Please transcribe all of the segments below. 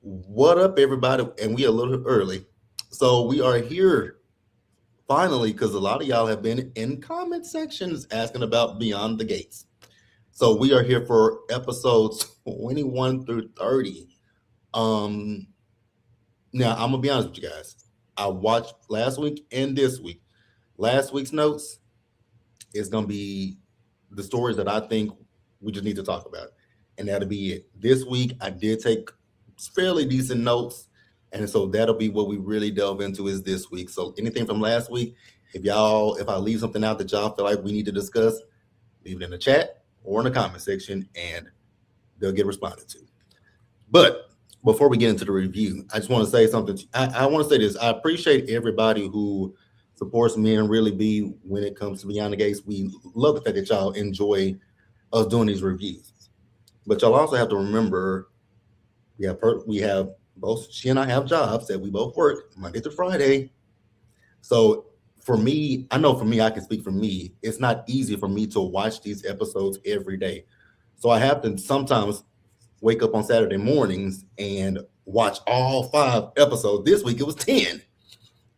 What up, everybody? And we a little early. So we are here finally because a lot of y'all have been in comment sections asking about Beyond the Gates. So we are here for episodes 21 through 30. Um Now I'm gonna be honest with you guys. I watched last week and this week. Last week's notes is gonna be the stories that I think we just need to talk about. And that'll be it. This week I did take fairly decent notes. And so that'll be what we really delve into is this week. So anything from last week, if I leave something out that y'all feel like we need to discuss, leave it in the chat or in the comment section and they'll get responded to. But before we get into the review, I just want to say something. I want to say this. I appreciate everybody who supports me and really be when it comes to Beyond the Gates. We love the fact that y'all enjoy us doing these reviews. But y'all also have to remember we have both she and I have jobs that we both work Monday to Friday. So for me, I know for me, I can speak for me. It's not easy for me to watch these episodes every day. So I have to sometimes wake up on Saturday mornings and watch all 5 episodes. This week it was 10.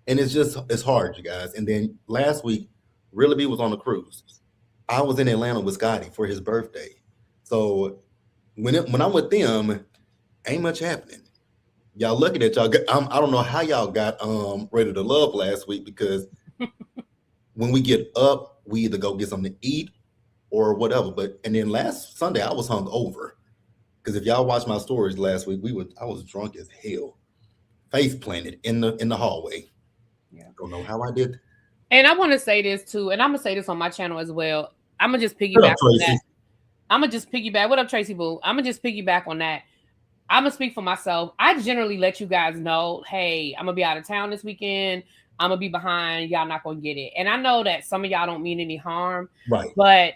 And it's hard, you guys. And then last week, Really B was on a cruise. I was in Atlanta with Scotty for his birthday. So when I'm with them, ain't much happening. Y'all lucky that y'all got. I don't know how y'all got Ready to Love last week because when we get up, we either go get something to eat or whatever. But and then last Sunday I was hung over because if y'all watched my stories last week, I was drunk as hell, face planted in the hallway. Yeah. Don't know how I did. And I want to say this too, and I'm gonna say this on my channel as well. I'm gonna just What up, piggyback on Tracy? that. I'm gonna just piggyback. What up, Tracy Boo? I'm gonna just piggyback on that. I'm gonna speak for myself. I generally let you guys know, hey, I'm gonna be out of town this weekend. I'm gonna be behind. Y'all not gonna get it. And I know that some of y'all don't mean any harm, Right. but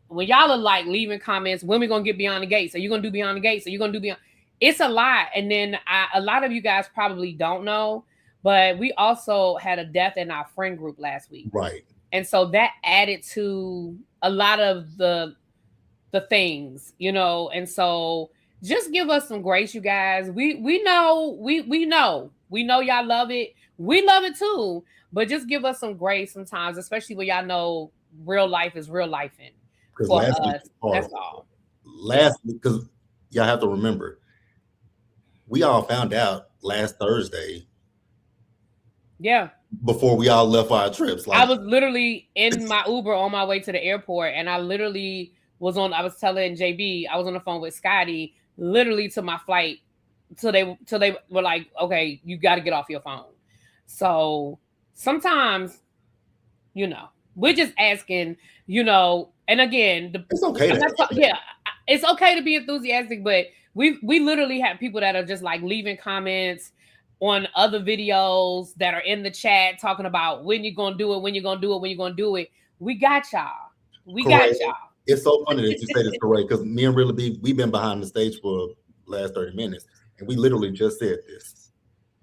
when y'all are like leaving comments, when we gonna get Beyond the Gates? Are you gonna do Beyond the Gates? Are you gonna do Beyond? It's a lot. And then a lot of you guys probably don't know, but we also had a death in our friend group last week. Right. And so that added to a lot of the things, and so just give us some grace, you guys. We know we know y'all love it. We love it too, but just give us some grace sometimes, especially when y'all know real life is real life in Because for last week us. was That's horrible. all. Last week, because y'all have to remember, we all found out last Thursday Yeah. before we all left for our trips. I Like, was literally in my Uber on my way to the airport, and I literally I was telling JB, I was on the phone with Scotty, literally to my flight till they were like, okay, you got to get off your phone. So sometimes, we're just asking, and again, it's okay to yeah, it's okay to be enthusiastic, but we literally have people that are just like leaving comments on other videos that are in the chat talking about when you're gonna do it, when you're gonna do it, when you're gonna do it. We got y'all. We got correct. y'all. It's so funny that you say this, correct, because me and Really B, we've been behind the stage for the last 30 minutes, and we literally just said this.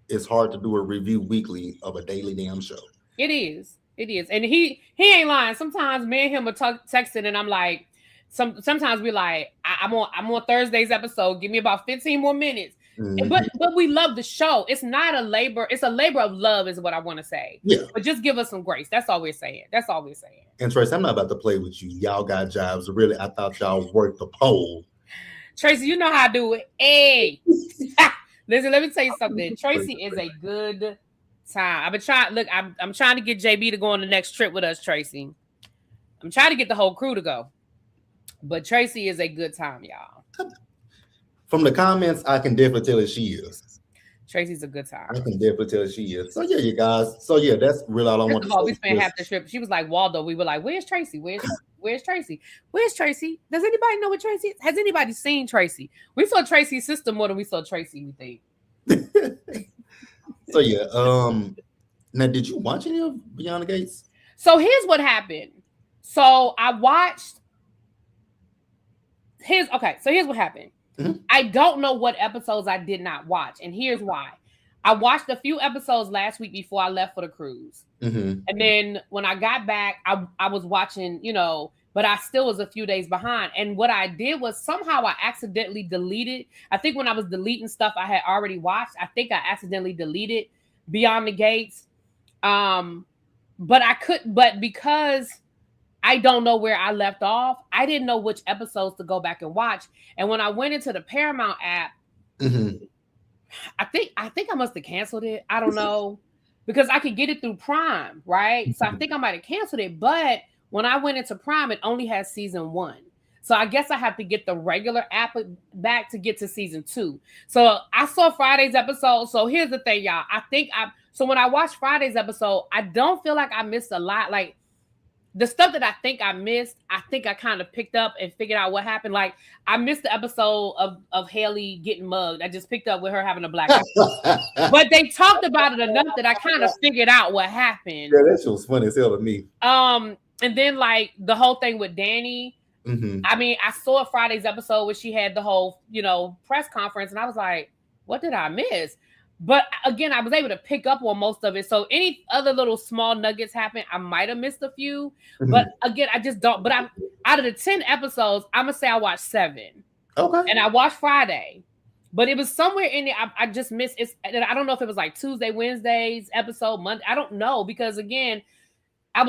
It's hard to do a review weekly of a daily damn show. It is. It is. And he ain't lying. Sometimes me and him are texting and I'm like, sometimes we're like, I'm on Thursday's episode. Give me about 15 more minutes. Mm-hmm. But we love the show. It's not a labor. It's a labor of love, is what I want to say. Yeah. But just give us some grace. That's all we're saying. That's all we're saying. And Trace, I'm not about to play with you. Y'all got jobs. Really, I thought y'all worked the pole. Tracy, you know how I do it. Hey, listen, let me tell you something. Tracy is a good time. I've been trying. Look, I'm trying to get JB to go on the next trip with us, Tracy. I'm trying to get the whole crew to go. But Tracy is a good time, y'all. From the comments, I can definitely tell that she is. Tracy's a good time. I can definitely tell she is. So yeah, you guys. So yeah, that's really all I want to say. We spent half the trip. She was like, Waldo. We were like, where's Tracy? Where's Tracy? Where's Tracy? Does anybody know what Tracy is? Has anybody seen Tracy? We saw Tracy's sister more than we saw Tracy, we think. So yeah. Now did you watch any of Beyond the Gates? So here's what happened. So I watched here's what happened. Mm-hmm. I don't know what episodes I did not watch, and here's why. I watched a few episodes last week before I left for the cruise. Mm-hmm. And then when I got back, I was watching, but I still was a few days behind. And what I did was somehow I accidentally deleted. I think when I was deleting stuff I had already watched, I think I accidentally deleted Beyond the Gates. Um, but because I don't know where I left off, I didn't know which episodes to go back and watch. And when I went into the Paramount app, Mm-hmm. I think I must have canceled it. I don't know. Because I could get it through Prime, right? So I think I might have canceled it. But when I went into Prime, it only has season 1. So I guess I have to get the regular app back to get to season 2. So I saw Friday's episode. So here's the thing, y'all. So when I watched Friday's episode, I don't feel like I missed a lot. Like the stuff that I think I missed, I think I kind of picked up and figured out what happened. Like I missed the episode of Haley getting mugged. I just picked up with her having a blackout. But they talked about it enough that I kind of figured out what happened. Yeah, that shit was funny as hell to me. And then like the whole thing with Danny. Mm-hmm. I mean, I saw Friday's episode where she had the whole, press conference, and I was like, what did I miss? But again, I was able to pick up on most of it. So any other little small nuggets happen, I might have missed a few. Mm-hmm. But again, I just don't. But out of the 10 episodes, I'm gonna say I watched 7. Okay. And I watched Friday. But it was somewhere in there. I just missed it. I don't know if it was like Tuesday, Wednesday's episode, Monday. I don't know because again, I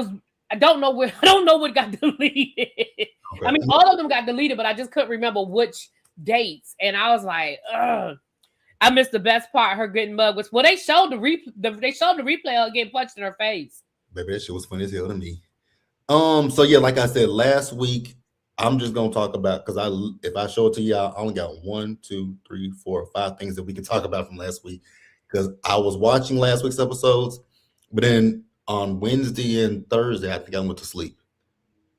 don't know what got deleted. Okay. I mean, all of them got deleted, but I just couldn't remember which dates. And I was like, ugh. I missed the best part, her getting mugged. They showed the replay of her getting punched in her face. Baby, that shit was funny as hell to me. So yeah, like I said last week, I'm just gonna talk about because if I show it to y'all, I only got 1, 2, 3, 4, 5 things that we can talk about from last week because I was watching last week's episodes, but then on Wednesday and Thursday, I think I went to sleep,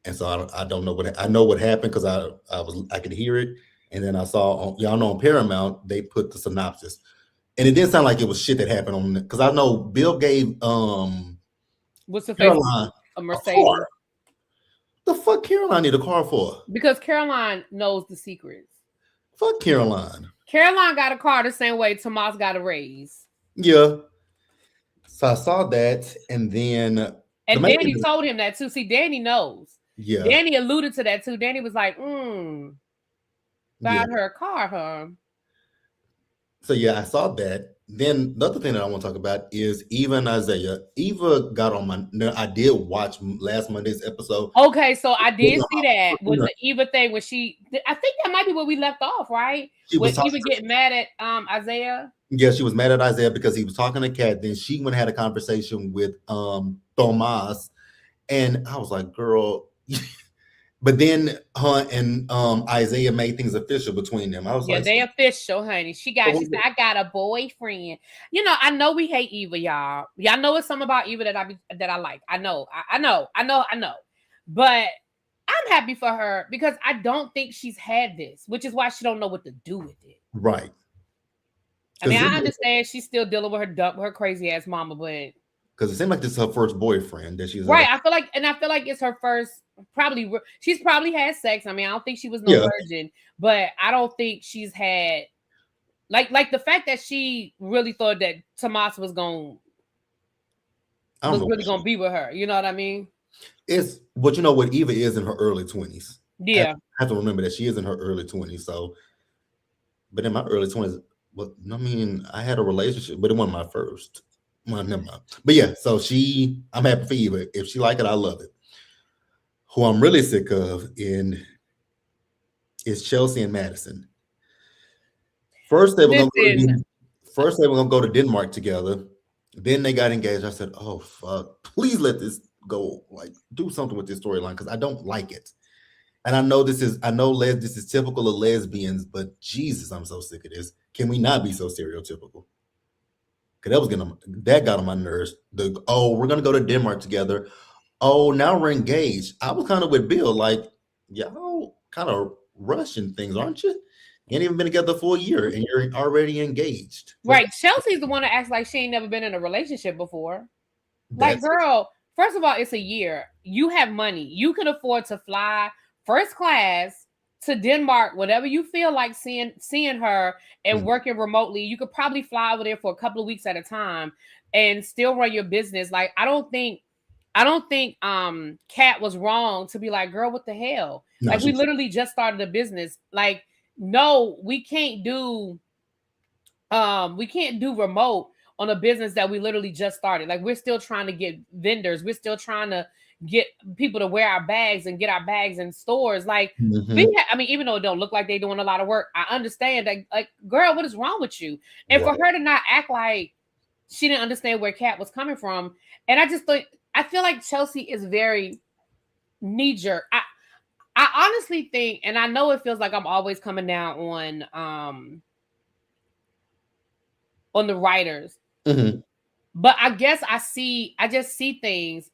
and so I don't know what happened because I could hear it, and then I saw y'all know on Paramount they put the synopsis, and it didn't sound like it was shit that happened on because I know Bill gave what's the Caroline a Mercedes. The fuck Caroline need a car for? Because Caroline knows the secrets. Fuck Caroline. Caroline got a car the same way Tomas got a raise. Yeah. So I saw that, and then Danny told him that too. See, Danny knows. Yeah. Danny alluded to that too. Danny was like, buying her a car, huh? So yeah, I saw that. Then the other thing that I want to talk about is Eva and Isaiah. Eva got on my. I did watch last Monday's episode. Okay, so I did see that with the Eva thing when I think that might be where we left off, right? When Eva getting mad at Isaiah. Yeah, she was mad at Isaiah because he was talking to Kat. Then she went and had a conversation with Tomas, and I was like, girl. But then her and Isaiah made things official between them. I was like, they official, honey. She said, I got a boyfriend. I know we hate Eva, y'all. Y'all know it's something about Eva that I like. I know. But I'm happy for her because I don't think she's had this, which is why she don't know what to do with it. Right. I mean, I understand she's still dealing with her crazy ass mama, but because it seemed like this is her first boyfriend that she's right. I feel like it's her first. She's probably had sex. I mean, I don't think she was no virgin, but I don't think she's had like the fact that she really thought that Tomas was really gonna be with her. You know what I mean? It's but you know what Eva is in her early 20s. Yeah, I have to remember that she is in her early 20s. So, but in my early 20s, I mean, I had a relationship, but it wasn't my first. Well, never mind. But yeah, so I'm happy for Eva. If she like it, I love it. Who I'm really sick of is Chelsea and Madison. First they were gonna go to Denmark together. Then they got engaged. I said, "Oh fuck! Please let this go. Like, do something with this storyline because I don't like it." And I know this is typical of lesbians, but Jesus, I'm so sick of this. Can we not be so stereotypical? Because that got on my nerves. We're gonna go to Denmark together. Oh, now we're engaged. I was kind of with Bill, like, y'all kind of rushing things, aren't you? You ain't even been together for a year and you're already engaged. Right. Chelsea's the one that acts like she ain't never been in a relationship before. Like, girl, first of all, it's a year. You have money. You can afford to fly first class to Denmark, whatever you feel like seeing her and working remotely. You could probably fly over there for a couple of weeks at a time and still run your business. Like, I don't think I don't think Kat was wrong to be like, girl, what the hell? No, Like, we she. literally just started a business. Like, no, we can't do remote on a business that we literally just started. Like, we're still trying to get vendors, we're still trying to get people to wear our bags and get our bags in stores. Like, Mm-hmm. I mean, even though it don't look like they're doing a lot of work, I understand that. Like, girl, what is wrong with you? And for Right. her to not act like she didn't understand where Kat was coming from, and I feel like Chelsea is very knee jerk. I honestly think, and I know it feels like I'm always coming down on the writers, Mm-hmm. but I guess I just see things.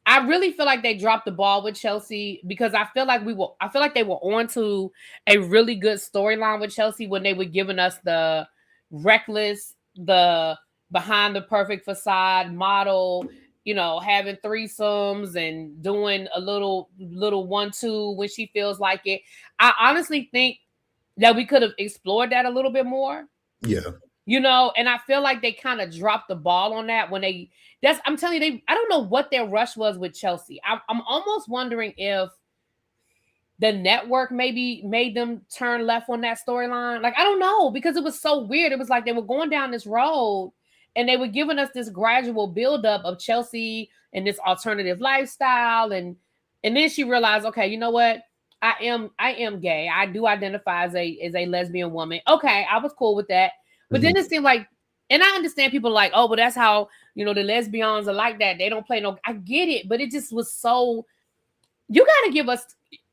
I really feel like they dropped the ball with Chelsea because I feel like they were on to a really good storyline with Chelsea when they were giving us the reckless, the behind the perfect facade model, having threesomes and doing a little 1-2 when she feels like it. I honestly think that we could have explored that a little bit more. Yeah. And I feel like they kind of dropped the ball on that when I'm telling you, I don't know what their rush was with Chelsea. I'm almost wondering if the network maybe made them turn left on that storyline. Like, I don't know, because it was so weird. It was like they were going down this road and they were giving us this gradual buildup of Chelsea and this alternative lifestyle. And then she realized, okay, you know what? I am gay. I do identify as a lesbian woman. Okay, I was cool with that. But then Mm-hmm. it seemed like, and I understand people like, oh, but that's how, the lesbians are like that. They don't play no, I get it, but it just was so, you got to give us,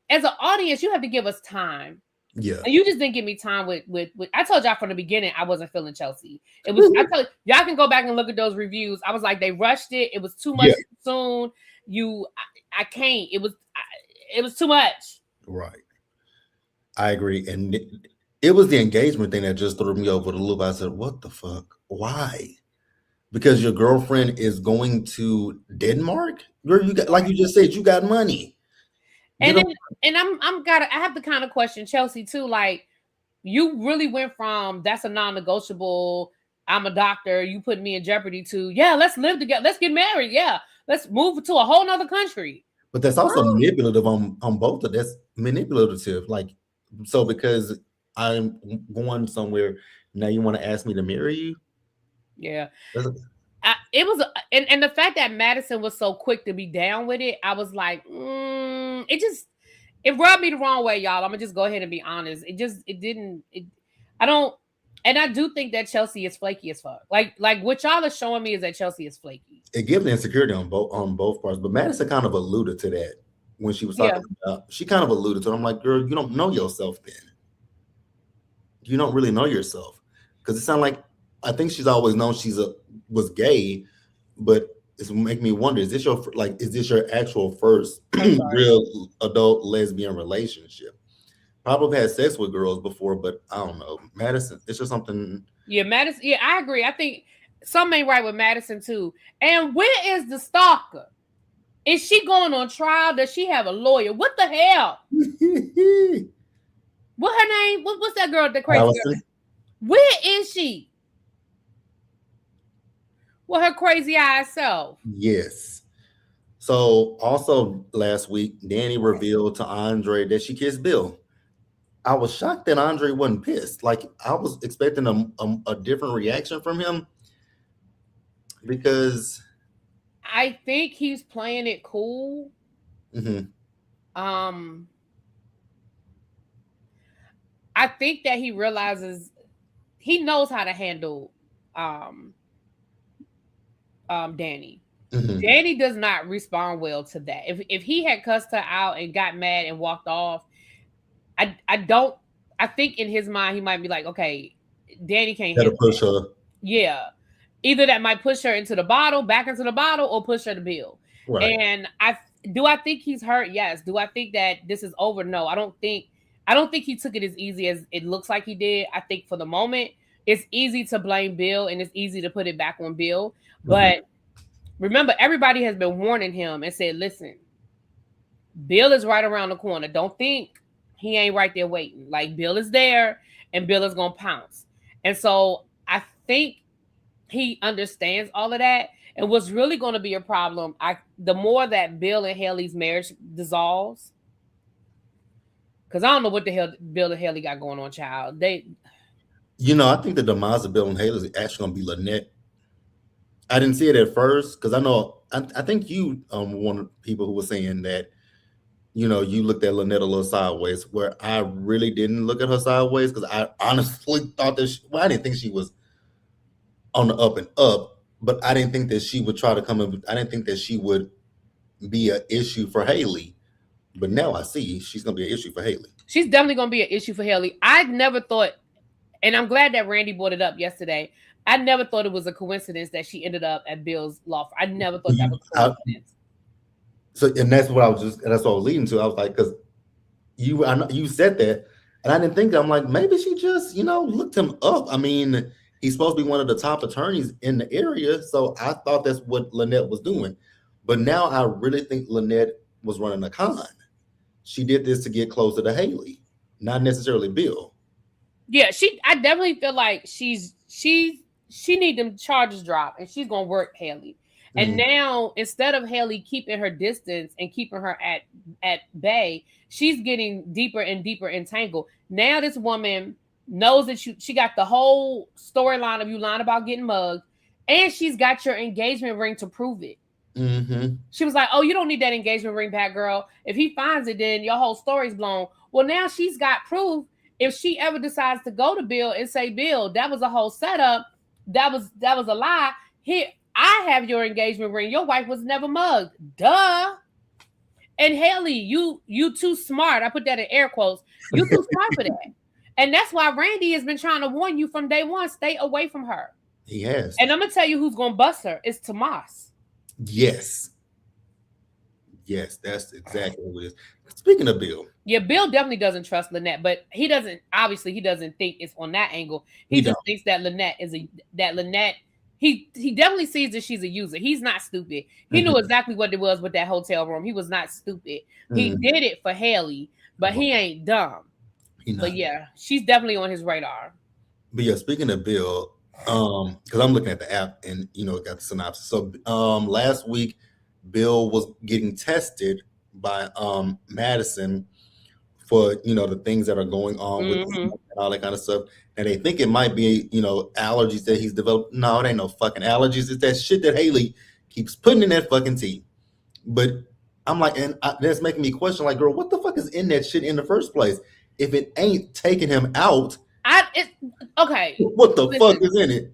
as an audience, you have to give us time. Yeah. And you just didn't give me time with I told y'all from the beginning I wasn't feeling Chelsea. It was, I tell y'all can go back and look at those reviews. I was like, they rushed it. It was too much Yeah. too soon. I can't. It was too much. Right. I agree. And it was the engagement thing that just threw me over the loop. I said, what the fuck? Why? Because your girlfriend is going to Denmark? Girl, you got, like you just said, you got money. Get And them. then, and I have to kind of question Chelsea too. Like, you really went from that's a non-negotiable, I'm a doctor, you put me in jeopardy, to yeah, let's live together, let's get married, yeah, let's move to a whole nother country. But that's also manipulative on both of that's manipulative. Like, so because I'm going somewhere, now you want to ask me to marry you? Yeah. That's- It was, and the fact that Madison was so quick to be down with it, I was like, it rubbed me the wrong way, y'all. I'm gonna just go ahead and be honest. It didn't. I don't, and I do think that Chelsea is flaky as fuck. Like what y'all are showing me is that Chelsea is flaky. It gives insecurity on both parts. But Madison kind of alluded to that when she was Yeah, talking about. She kind of alluded to it. I'm like, girl, you don't know yourself. Then you don't really know yourself because it sounded like I think she's always known was gay, but it's making me wonder: is this your actual first I'm sorry. real adult lesbian relationship? Probably had sex with girls before, but I don't know. Madison, it's just something. Yeah, Madison. Yeah, I agree. I think something ain't right with Madison too. And where is the stalker? Is she going on trial? Does she have a lawyer? What the hell? What her name? What's that girl? The crazy girl? Allison, Where is she? With her crazy ass self. yes. So also last week, Danny revealed to Andre that she kissed Bill. I was shocked that Andre wasn't pissed. Like I was expecting a different reaction from him because I think he's playing it cool. mhm, Um, I think that he realizes he knows how to handle um Danny. mhm, Danny does not respond well to that. If he had cussed her out and got mad and walked off, I don't, I think in his mind he might be like, okay, Danny can't that'll handle push that. her Yeah. Either that might push her into the bottle, back into the bottle, or push her to Bill. right. And I think he's hurt? Yes. Do I think that this is over? No. I don't think he took it as easy as it looks like he did. I think for the moment, it's easy to blame Bill and it's easy to put it back on Bill. Mhm, But remember, everybody has been warning him and said, listen, Bill is right around the corner. Don't think he ain't right there waiting. Like, Bill is there and Bill is gonna pounce. And so I think he understands all of that. And what's really going to be a problem, the more that Bill and Haley's marriage dissolves, because I don't know what the hell Bill and Haley got going on, child. I think the demise of Bill and Haley is actually going to be Lynette. I didn't see it at first because I know I think you one of the people who was saying that you looked at Lynette a little sideways, where I really didn't look at her sideways because I honestly thought that I didn't think she was on the up and up, but I didn't think that she would try to come in. I didn't think that she would be an issue for Haley, but now I see she's going to be an issue for Haley. She's definitely going to be an issue for Haley. I never thought, and I'm glad that Randy brought it up yesterday. I never thought it was a coincidence that she ended up at Bill's law firm. I never thought that was a coincidence. And that's what I was leading to. I was like, because you said that, and I didn't think that. I'm like, maybe she just, looked him up. I mean, he's supposed to be one of the top attorneys in the area, so I thought that's what Lynette was doing. But now I really think Lynette was running a con. She did this to get closer to Haley, not necessarily Bill. Yeah, I definitely feel like she need them charges dropped, and she's gonna work Haley. And now, instead of Haley keeping her distance and keeping her at bay, she's getting deeper and deeper entangled. Now this woman knows that she got the whole storyline of you lying about getting mugged, and she's got your engagement ring to prove it. Mm-hmm. She was like, oh, you don't need that engagement ring back, girl. If he finds it, then your whole story's blown. Well, now she's got proof. If she ever decides to go to Bill and say, Bill, that was a whole setup, that was a lie. Here, I have your engagement ring. Your wife was never mugged. Duh. And Haley, you too smart. I put that in air quotes. You too smart for that. And that's why Randy has been trying to warn you from day one. Stay away from her. He has. And I'm going to tell you who's going to bust her. It's Tomas. Yes, that's exactly what it is. Speaking of Bill. Yeah, Bill definitely doesn't trust Lynette, but he doesn't think it's on that angle. He just thinks that Lynette he definitely sees that she's a user. He's not stupid. He knew exactly what it was with that hotel room. He was not stupid. He did it for Haley, but he ain't dumb. But yeah, she's definitely on his radar. But yeah, speaking of Bill, because I'm looking at the app and it got the synopsis. So last week, Bill was getting tested by Madison for the things that are going on with and all that kind of stuff. And they think it might be allergies that he's developed. No, it ain't no fucking allergies. It's that shit that Haley keeps putting in that fucking tea. But I'm like, that's making me question, like, girl, what the fuck is in that shit in the first place? If it ain't taking him out, okay. What the fuck is in it?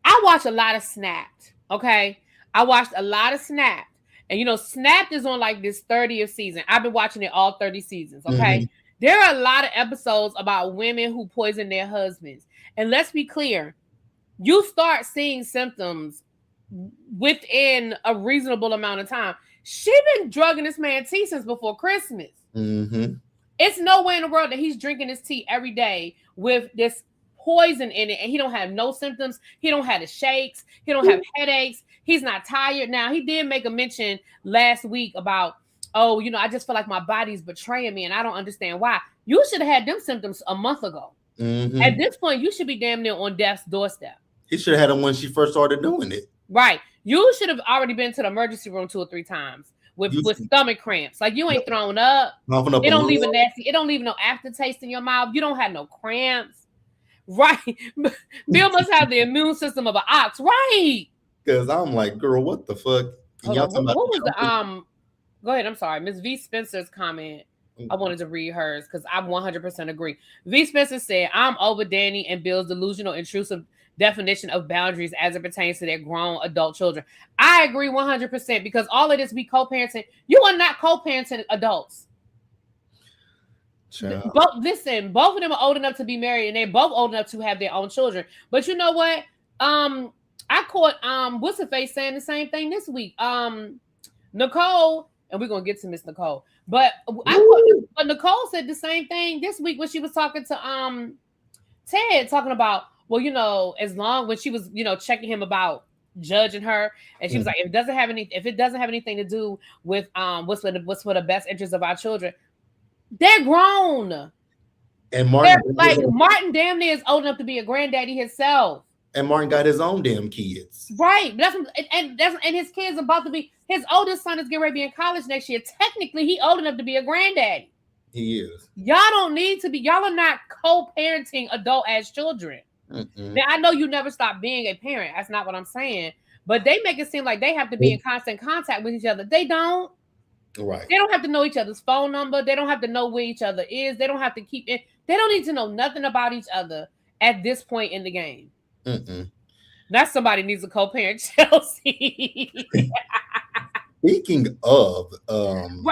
I watch a lot of Snapped. Okay, I watched a lot of Snapped, and Snapped is on like this 30th season. I've been watching it all 30 seasons. Okay, there are a lot of episodes about women who poison their husbands, and let's be clear, you start seeing symptoms within a reasonable amount of time. She been drugging this man tea since before Christmas. It's no way in the world that he's drinking his tea every day with this poison in it, and he don't have no symptoms. He don't have the shakes. He don't have headaches. He's not tired. Now, he did make a mention last week about, I just feel like my body's betraying me, and I don't understand why. You should have had them symptoms a month ago. At this point, you should be damn near on death's doorstep. He should have had them when she first started doing it. Right. You should have already been to the emergency room 2 or 3 times with stomach cramps. Like, you ain't thrown up. It don't leave a nasty. It don't leave no aftertaste in your mouth. You don't have no cramps. Right. Bill must have the immune system of an ox. Right. Because I'm like, girl, what the fuck? What was the go ahead. I'm sorry. Miss V. Spencer's comment. I wanted to read hers because I 100% agree. V. Spencer said, I'm over Danny and Bill's delusional, intrusive definition of boundaries as it pertains to their grown adult children. I agree 100% because all of this be co-parenting. You are not co-parenting adults. Both of them are old enough to be married, and they're both old enough to have their own children. But you know what? I caught what's her face saying the same thing this week. Nicole, and we're gonna get to Miss Nicole, but Nicole said the same thing this week when she was talking to Ted, talking about, as long when she was checking him about judging her, and she was like, if it doesn't have anything to do with what's for the best interest of our children. They're grown. And Martin Martin damn near is old enough to be a granddaddy himself. And Martin got his own damn kids. Right. And his kids about to be, his oldest son is getting ready to be in college next year. Technically, he old enough to be a granddaddy. He is. Y'all don't need to be, y'all are not co-parenting adult as children. Now, I know you never stop being a parent. That's not what I'm saying. But they make it seem like they have to be in constant contact with each other. They don't. Right. They don't have to know each other's phone number. They don't have to know where each other is. They don't have to keep it. They don't need to know nothing about each other at this point in the game. That somebody needs a co-parent, Chelsea. Speaking of,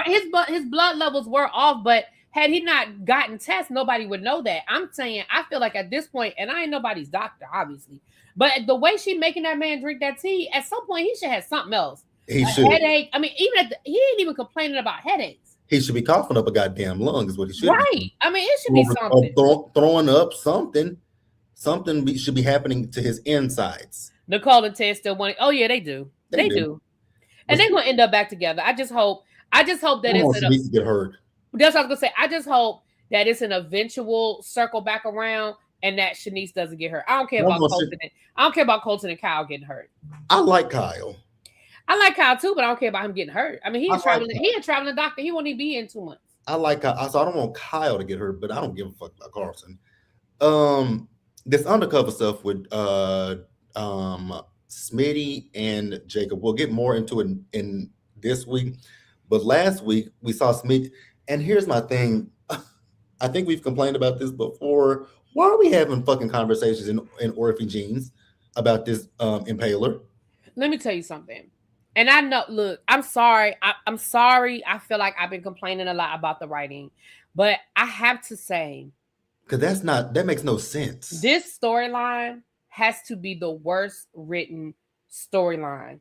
his blood levels were off, but had he not gotten tests, nobody would know that. I'm saying, I feel like at this point, and I ain't nobody's doctor, obviously, but the way she making that man drink that tea, at some point he should have something else. He should. Headache. I mean, he ain't even complaining about headaches. He should be coughing up a goddamn lung, is what he should. Right. Be. I mean, it should be something. Throwing up something. Something should be happening to his insides. Nicole and Ted still want. Oh yeah, they do. They do. And they're gonna end up back together. I just hope that it's needs to get hurt. That's what I was gonna say. I just hope that it's an eventual circle back around and that Shanice doesn't get hurt. I don't care about Colton. I don't care about Colton and Kyle getting hurt. I like Kyle. I like Kyle too, but I don't care about him getting hurt. I mean, he a traveling doctor. He won't even be here in 2 months. I like Kyle. So I don't want Kyle to get hurt, but I don't give a fuck about Carson. This undercover stuff with Smitty and Jacob. We'll get more into it in this week. But last week we saw Smitty. And here's my thing. I think we've complained about this before. Why are we having fucking conversations in Orphe Jeans about this impaler? Let me tell you something. And I know, look, I'm sorry. I'm sorry. I feel like I've been complaining a lot about the writing. But I have to say, because that makes no sense. This storyline has to be the worst written storyline.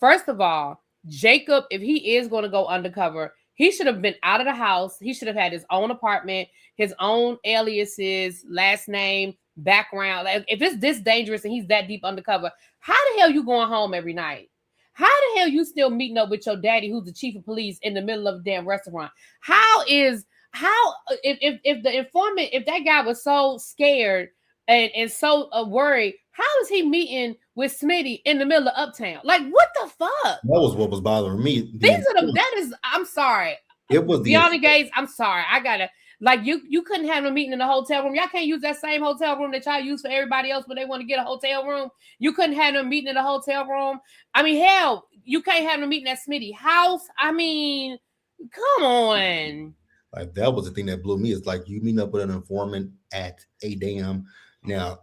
First of all, Jacob, if he is going to go undercover, he should have been out of the house. He should have had his own apartment, his own aliases, last name, background. If it's this dangerous and he's that deep undercover, how the hell you going home every night? How the hell you still meeting up with your daddy, who's the chief of police, in the middle of a damn restaurant? If the informant, if that guy was so scared and so worried, how is he meeting with Smitty in the middle of Uptown? Like, what the fuck? That was what was bothering me. I'm sorry. It was Deanna Gates. I'm sorry. I gotta, like, you couldn't have a meeting in the hotel room. Y'all can't use that same hotel room that y'all use for everybody else when they want to get a hotel room. You couldn't have a meeting in the hotel room. I mean, hell, you can't have a meeting at Smitty's house. I mean, come on. Like, that was the thing that blew me. It's like, you meet up with an informant at a damn. Now,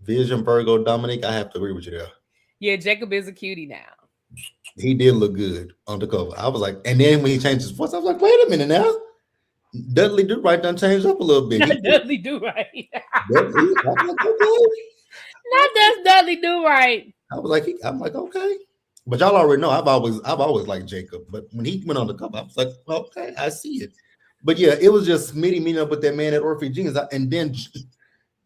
Vision, Virgo, Dominic, I have to agree with you there. Yeah, Jacob is a cutie now. He did look good undercover. I was like, and then when he changed his voice, I was like, wait a minute now. Dudley Do Right done changed up a little bit. Dudley Do Right. Not just Dudley Do Right. I'm like, okay. But y'all already know I've always liked Jacob. But when he went undercover, I was like, okay, I see it. But yeah, it was just Smitty meeting up with that man at Orphe Jeans. And then,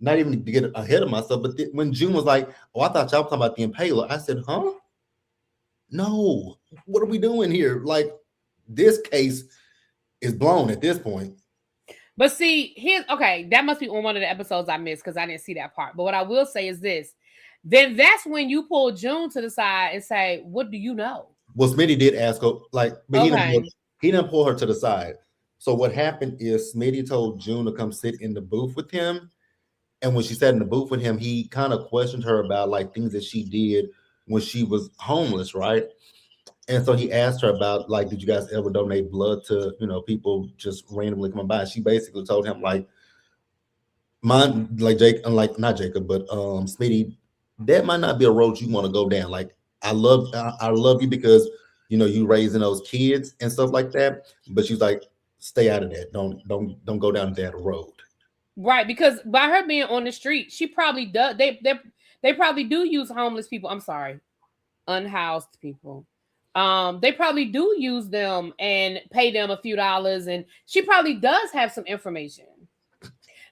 not even to get ahead of myself, but when June was like, oh, I thought y'all were talking about the impaler. I said, huh? No. What are we doing here? Like, this case is blown at this point. But see, that must be on one of the episodes I missed because I didn't see that part. But what I will say is this. Then that's when you pull June to the side and say, what do you know? Well, Smitty did ask her, but he didn't pull her to the side. So what happened is Smitty told June to come sit in the booth with him. And when she sat in the booth with him, he kind of questioned her about like things that she did when she was homeless, right? And so he asked her about like, did you guys ever donate blood to, people just randomly coming by? She basically told him like, mine, like not Jacob, but Smitty, that might not be a road you want to go down. Like, I love you because you raising those kids and stuff like that. But she's like, stay out of that. Don't go down that road. Right, because by her being on the street, she probably does. They probably do use homeless people. I'm sorry, unhoused people. They probably do use them and pay them a few dollars, and she probably does have some information.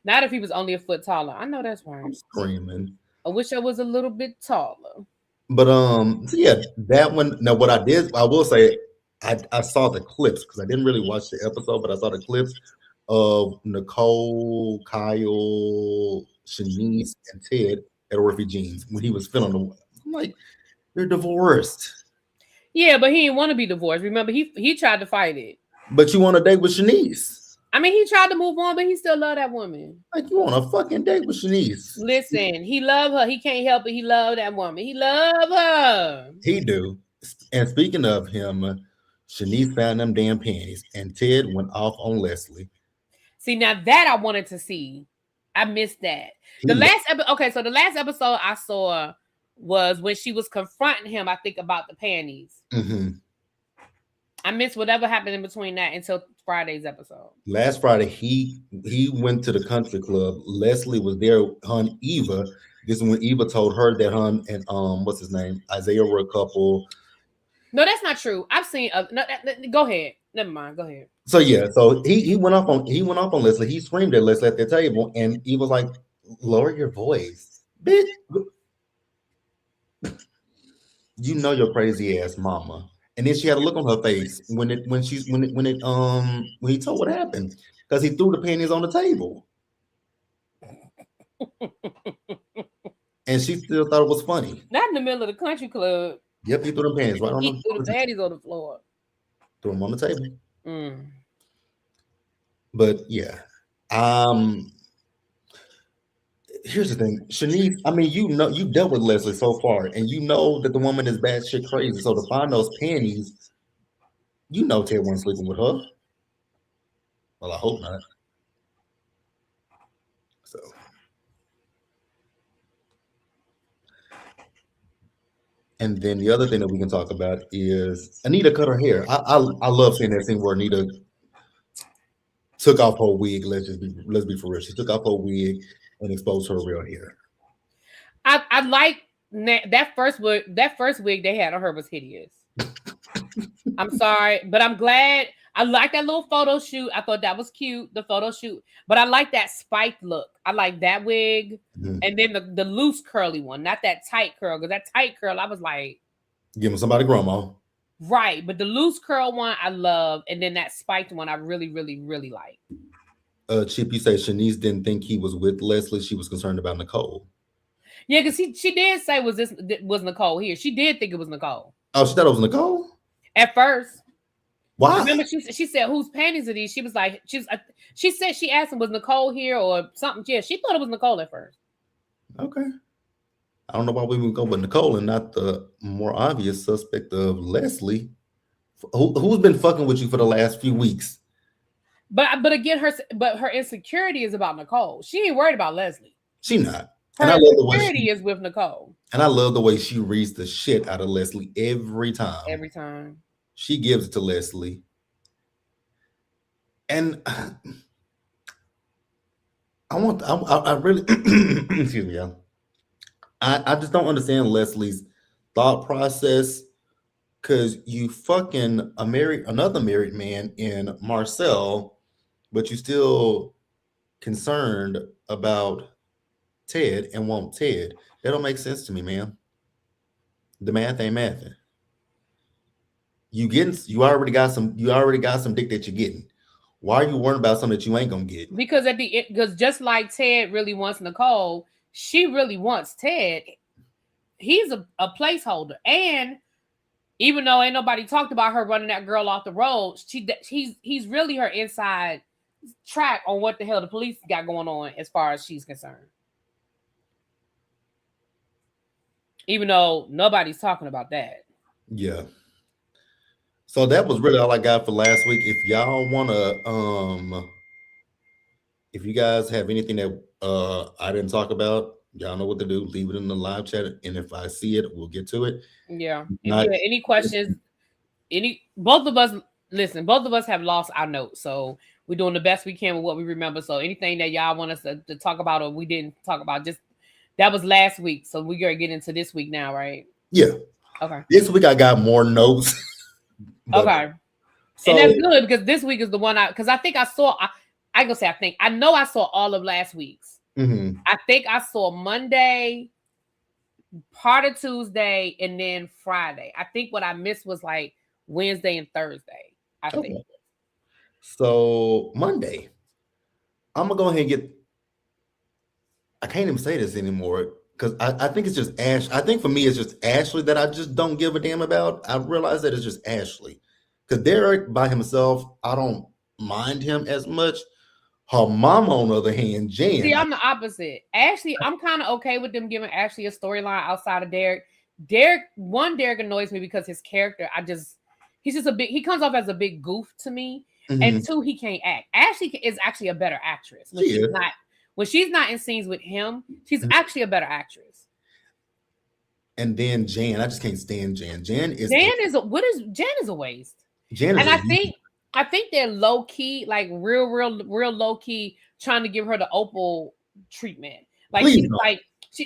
Not if he was only a foot taller. I know that's right. I'm screaming. I wish I was a little bit taller. But so yeah, that one. Now, what I did, I will say, I saw the clips because I didn't really watch the episode, but I saw the clips of Nicole, Kyle, Shanice, and Ted Eddie jeans when he was feeling the. I'm like, you're divorced, Yeah, but he didn't want to be divorced. Remember, he tried to fight it. but you want to date with Shanice. I mean, he tried to move on, but he still loved that woman. Like you want a fucking date with Shanice. Listen, he loved her. He can't help it. He loved that woman. He loved her. He do. And speaking of him, Shanice found them damn panties, and Ted went off on Leslie. See, now that I wanted to see. I missed that. The last episode. Okay, so the last episode I saw was when she was confronting him, I think, about the panties. Mm-hmm. I missed whatever happened in between that until Friday's episode. Last Friday, he went to the country club. Leslie was there, hun Eva. This is when Eva told her that hun and what's his name, Isaiah were a couple. No, that's not true. I've seen. No, go ahead. Never mind. Go ahead. So yeah, so he went off on Leslie. He screamed at Leslie at the table, and Eva was like, "Lower your voice, bitch." You know your crazy ass mama. And then she had a look on her face when he told what happened because he threw the panties on the table, and she still thought it was funny. Not in the middle of the country club. Yep, he threw the panties right on he threw the panties on the floor. Threw them on the table. Mm. But yeah, here's the thing, Shanice. I mean, you know, you dealt with Leslie so far, and you know that the woman is bad shit crazy. So to find those panties, you know Ted wasn't sleeping with her. Well, I hope not. So, and then the other thing that we can talk about is Anita cut her hair. I love seeing that scene where Anita took off her wig. Let's be for real. She took off her wig and exposed her real hair. I like that first wig. That first wig they had on her was hideous. I'm sorry, but I'm glad. I like that little photo shoot. I thought that was cute, the photo shoot. But I like that spiked look. I like that wig. Mm-hmm. And then the loose curly one, not that tight curl. Because that tight curl, I was like, giving somebody grandma. Right. But the loose curl one, I love. And then that spiked one, I really, really, really like. Chip, you say Shanice didn't think he was with Leslie. She was concerned about Nicole. Yeah, because she did say was Nicole here. She did think it was Nicole. Oh, she thought it was Nicole? At first. Why? Remember, she said, "Whose panties are these?" She was like, she said she asked him, "Was Nicole here or something?" Yeah, she thought it was Nicole at first. Okay. I don't know why we would go with Nicole and not the more obvious suspect of Leslie, who's been fucking with you for the last few weeks. But again, her insecurity is about Nicole. She ain't worried about Leslie. She not. Her insecurity is with Nicole. And I love the way she reads the shit out of Leslie every time. Every time. She gives it to Leslie. And I really, excuse me, y'all. I just don't understand Leslie's thought process, because you fucking another married man in Marcel, but you still concerned about Ted and want Ted. That don't make sense to me, man. The math ain't mathing. You already got some dick that you're getting. Why are you worried about something that you ain't gonna get? Because because just like Ted really wants Nicole, she really wants Ted. He's a placeholder. And even though ain't nobody talked about her running that girl off the road, he's really her inside track on what the hell the police got going on as far as she's concerned. Even though nobody's talking about that. Yeah. So that was really all I got for last week. If y'all wanna if you guys have anything that I didn't talk about, y'all know what to do. Leave it in the live chat, and if I see it, we'll get to it. Yeah. If you have any questions, both of us have lost our notes, so we're doing the best we can with what we remember. So anything that y'all want us to talk about or we didn't talk about, just that was last week. So we're gonna get into this week now, right? Yeah. Okay. This week I got more notes. Okay. So, and that's good, because this week is the one I know I saw all of last week's. Mm-hmm. I think I saw Monday, part of Tuesday, and then Friday. I think what I missed was like Wednesday and Thursday. I think. So Monday, I'm gonna go ahead and get. I can't even say this anymore because I think it's just Ash. I think for me, it's just Ashley that I just don't give a damn about. I realize that it's just Ashley. Because Derek by himself, I don't mind him as much. Her mama, on the other hand, See, Jan, I'm the opposite. Ashley, I'm kind of okay with them giving Ashley a storyline outside of Derek. Derek annoys me because his character, he's just he comes off as a big goof to me. And two, he can't act. Ashley is actually a better actress when she's not in scenes with him. She's actually a better actress. And then Jan, I just can't stand Jan. Jan is a waste. Jan and I think they're low key, like real low key, trying to give her the Opal treatment. Like she's like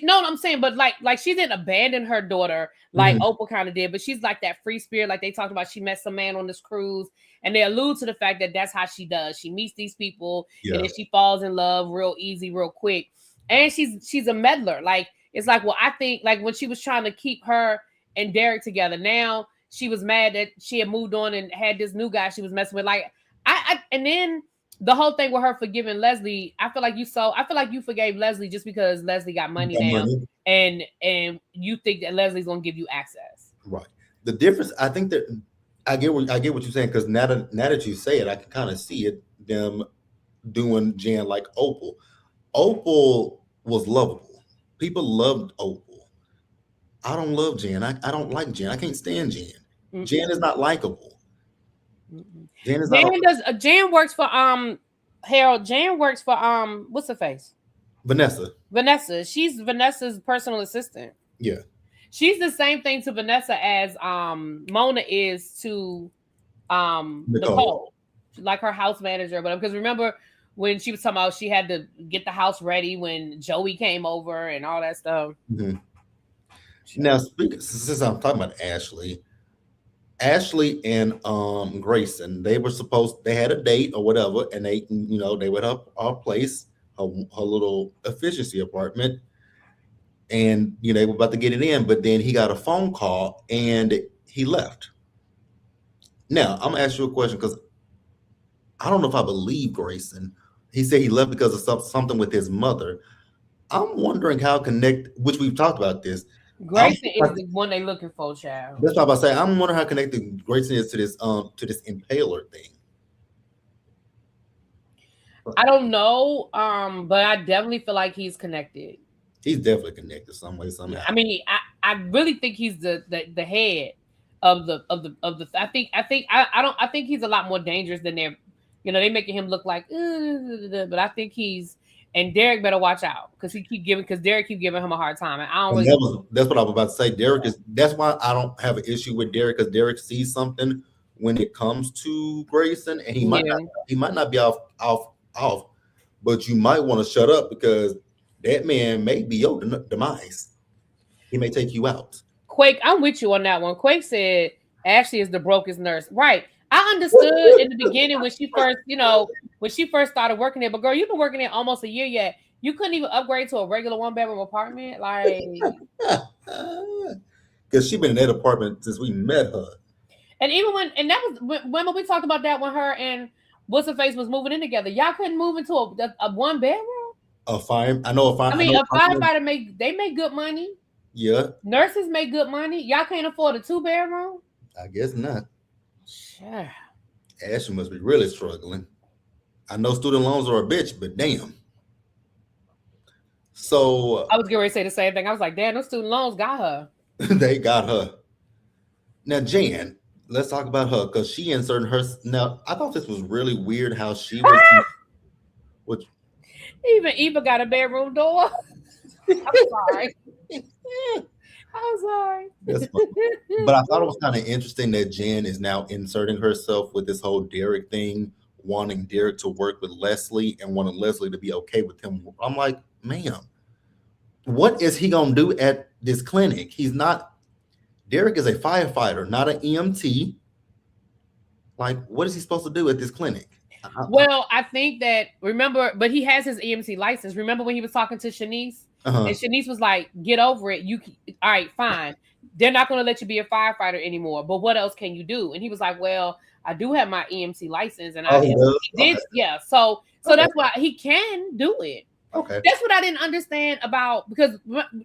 I'm saying, but like she didn't abandon her daughter like Opal kind of did, but she's like that free spirit, like they talked about. She met some man on this cruise, and they allude to the fact that that's how she does. She meets these people, and then she falls in love real easy, real quick. And she's a meddler. Like it's like, well, I think like when she was trying to keep her and Derek together, now she was mad that she had moved on and had this new guy she was messing with. Like and then the whole thing with her forgiving Leslie, I feel like you forgave Leslie just because Leslie got money now, and you think that Leslie's gonna give you access. Right. The difference, I think that I get what you're saying, because now that you say it, I can kind of see it, them doing Jan like Opal. Opal was lovable. People loved Opal. I don't love Jan. I don't like Jan. I can't stand Jan. Mm-hmm. Jan is not likable. Mm-hmm. Jan works for Harold. Jan works for what's her face? Vanessa. She's Vanessa's personal assistant. Yeah. She's the same thing to Vanessa as Mona is to Nicole. She's like her house manager, but because remember when she was talking about she had to get the house ready when Joey came over and all that stuff. Mm-hmm. Now, since I'm talking about Ashley and Grayson, they had a date or whatever, and they went up our place, her little efficiency apartment, and they were about to get it in, but then he got a phone call and he left. Now, I'm gonna ask you a question, because I don't know if I believe Grayson. He said he left because of something with his mother. I'm wondering how which we've talked about this. Grayson is the one they're looking for, child. That's what I'm about to say. I'm wondering how connected Grayson is to this impaler thing. I don't know, but I definitely feel like he's connected. He's definitely connected some way, somehow. I mean, I really think he's the head of the. I think he's a lot more dangerous than they're. They making him look like, but I think and Derek better watch out because Derek keep giving him a hard time, and I don't. That's what I was about to say. That's why I don't have an issue with Derek, because Derek sees something when it comes to Grayson, and he might not be off, but you might want to shut up, because that man may be your demise. He may take you out. Quake, I'm with you on that one. Quake said Ashley is the brokest nurse, right? I understood in the beginning when she first started working there, but girl, you've been working there almost a year yet. You couldn't even upgrade to a regular 1-bedroom apartment, like. Because she's been in that apartment since we met her. And even when we talked about that when her and what's her face was moving in together, y'all couldn't move into a 1-bedroom. A firefighter make good money. Yeah. Nurses make good money. Y'all can't afford a 2-bedroom. I guess not. Sure. Ashley must be really struggling. I know student loans are a bitch, but damn. So I was getting ready to say the same thing. I was like, damn, those student loans got her. They got her. Now, Jan, let's talk about her, because she inserted her. Now, I thought this was really weird how she was. Which even Eva got a bedroom door. I'm sorry. I'm sorry. That's fine. But I thought it was kind of interesting that Jan is now inserting herself with this whole Derek thing, wanting Derek to work with Leslie and wanting Leslie to be okay with him. I'm like, ma'am, what is he going to do at this clinic? Derek is a firefighter, not an EMT. Like, what is he supposed to do at this clinic? Well, I think that, but he has his EMT license. Remember when he was talking to Shanice? And Shanice was like, get over it. All right, fine. They're not going to let you be a firefighter anymore. But what else can you do? And he was like, well, I do have my EMT license. And So that's why he can do it. Okay. That's what I didn't understand about, because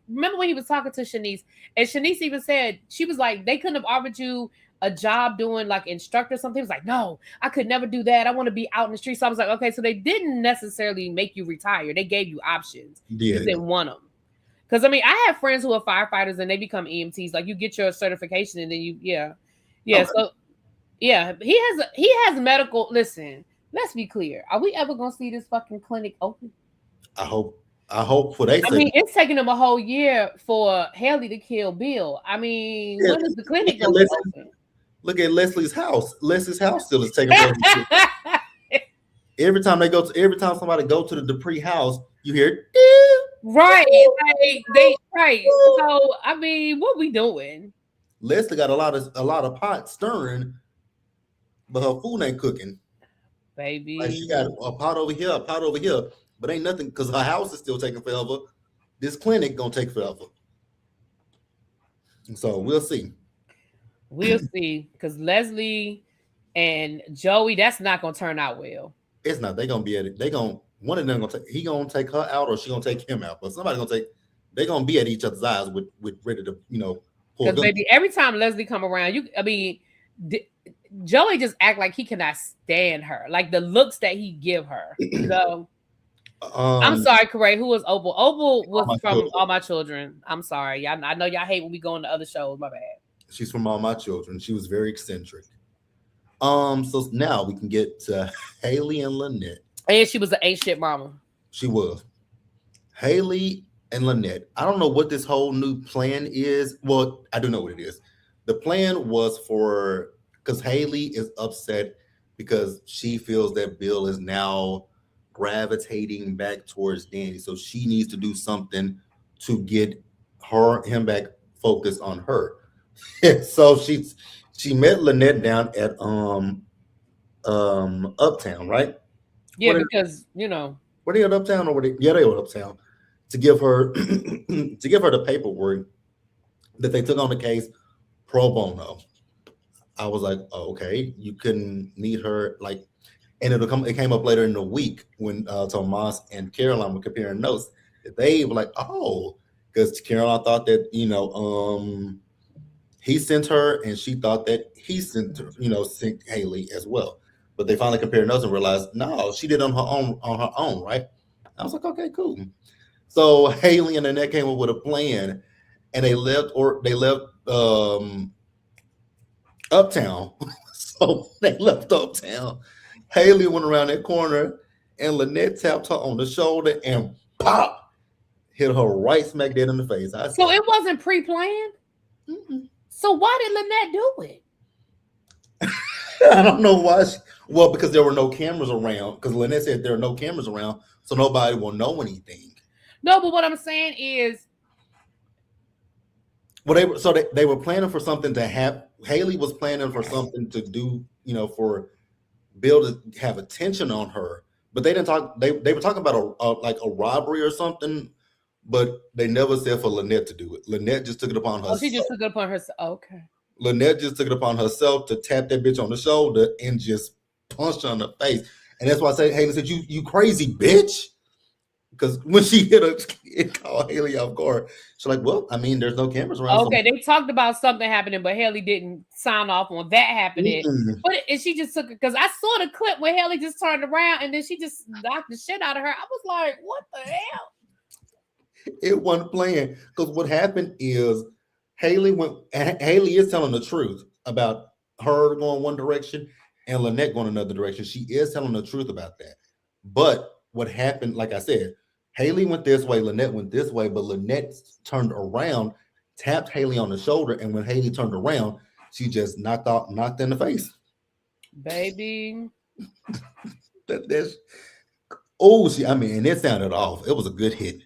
remember when he was talking to Shanice, and Shanice even said, she was like, they couldn't have offered you a job doing like instructor or something. He was like, no, I could never do that. I want to be out in the street. So I was like, okay, so they didn't necessarily make you retire. They gave you options. You just Yeah. didn't want them. Because I mean, I have friends who are firefighters and they become EMTs. Like you get your certification and then yeah. Okay. So yeah, he has medical. Listen, let's be clear. Are we ever gonna see this fucking clinic open? I hope for they I sake. mean, it's taking them a whole year for Haley to kill Bill. I mean, Yeah, when is the look clinic at gonna get open? look at Leslie's house. Leslie's house still is taking forever. Every time somebody go to the Dupree house, you hear. Right, like they right. So I mean, what we doing, Leslie got a lot of pot stirring, but her food ain't cooking. Like she got baby? a pot over here, a pot over here, but ain't nothing because her house is still taking forever. This clinic gonna take forever. So we'll see. We'll see. Because Leslie and Joey, that's not gonna turn out well. It's not. They gonna be at it. They gonna one of them gonna take. He gonna take her out, or she gonna take him out. But somebody gonna take. They gonna be at each other's eyes with ready to pull Because them. baby, every time Leslie come around, I mean, Joey just act like he cannot stand her, like the looks that he give her. So I'm sorry, Corey. Who was Opal? Opal was from All My Children. I'm sorry, y'all. I know y'all hate when we go on the other shows. My bad. She's from All My Children. She was very eccentric. So now we can get to Haley and Lynette. And she was an ain't shit mama. She was. Haley and Lynette. I don't know what this whole new plan is. Well, I do know what it is. The plan was for because Haley is upset because she feels that Bill is now gravitating back towards Danny. So she needs to do something to get him back focused on her. So she met Lynette down at Uptown, right? Yeah, What because were they at Uptown or were they? Yeah, they were Uptown to give her to give her the paperwork that they took on the case pro bono. I was like, oh, okay, you couldn't meet her like, and it came up later in the week when Tomas and Caroline were comparing notes. They were like, oh, because Caroline thought that he sent her, and she thought that he sent her, sent Haley as well. But they finally compared notes and realized, no, she did on her own, right? I was like, okay, cool. So Haley and Annette came up with a plan, and they left Uptown. So they left Uptown. Haley went around that corner, and Lynette tapped her on the shoulder and pop hit her right smack dead in the face. I said, so it wasn't pre-planned. mm-mm. So why did Lynette do it? I don't know why. Well, because there were no cameras around. Because Lynette said there are no cameras around, so nobody will know anything. No, but what I'm saying is, Well, they were planning for something to happen. Haley was planning for something to do, for Bill to have attention on her. But they didn't talk. They were talking about a robbery or something, but they never said for Lynette to do it. Lynette just took it upon herself. she just took it upon herself. Okay. Lynette just took it upon herself to tap that bitch on the shoulder and just punch her in the face. And that's why I say Haley said, "You crazy bitch." Because when she hit her, it called Haley off guard. She's like, well, I mean, there's no cameras around. Okay, they talked about something happening, but Haley didn't sign off on that happening. Mm-mm. But she just took it, because I saw the clip where Haley just turned around and then she just knocked the shit out of her. I was like, what the hell? It wasn't playing. Because what happened is Haley is telling the truth about her going one direction and Lynette going another direction. She is telling the truth about that. But what happened, like I said, Haley went this way, Lynette went this way, but Lynette turned around, tapped Haley on the shoulder, and when Haley turned around, she just knocked in the face. Baby. And it sounded off. It was a good hit.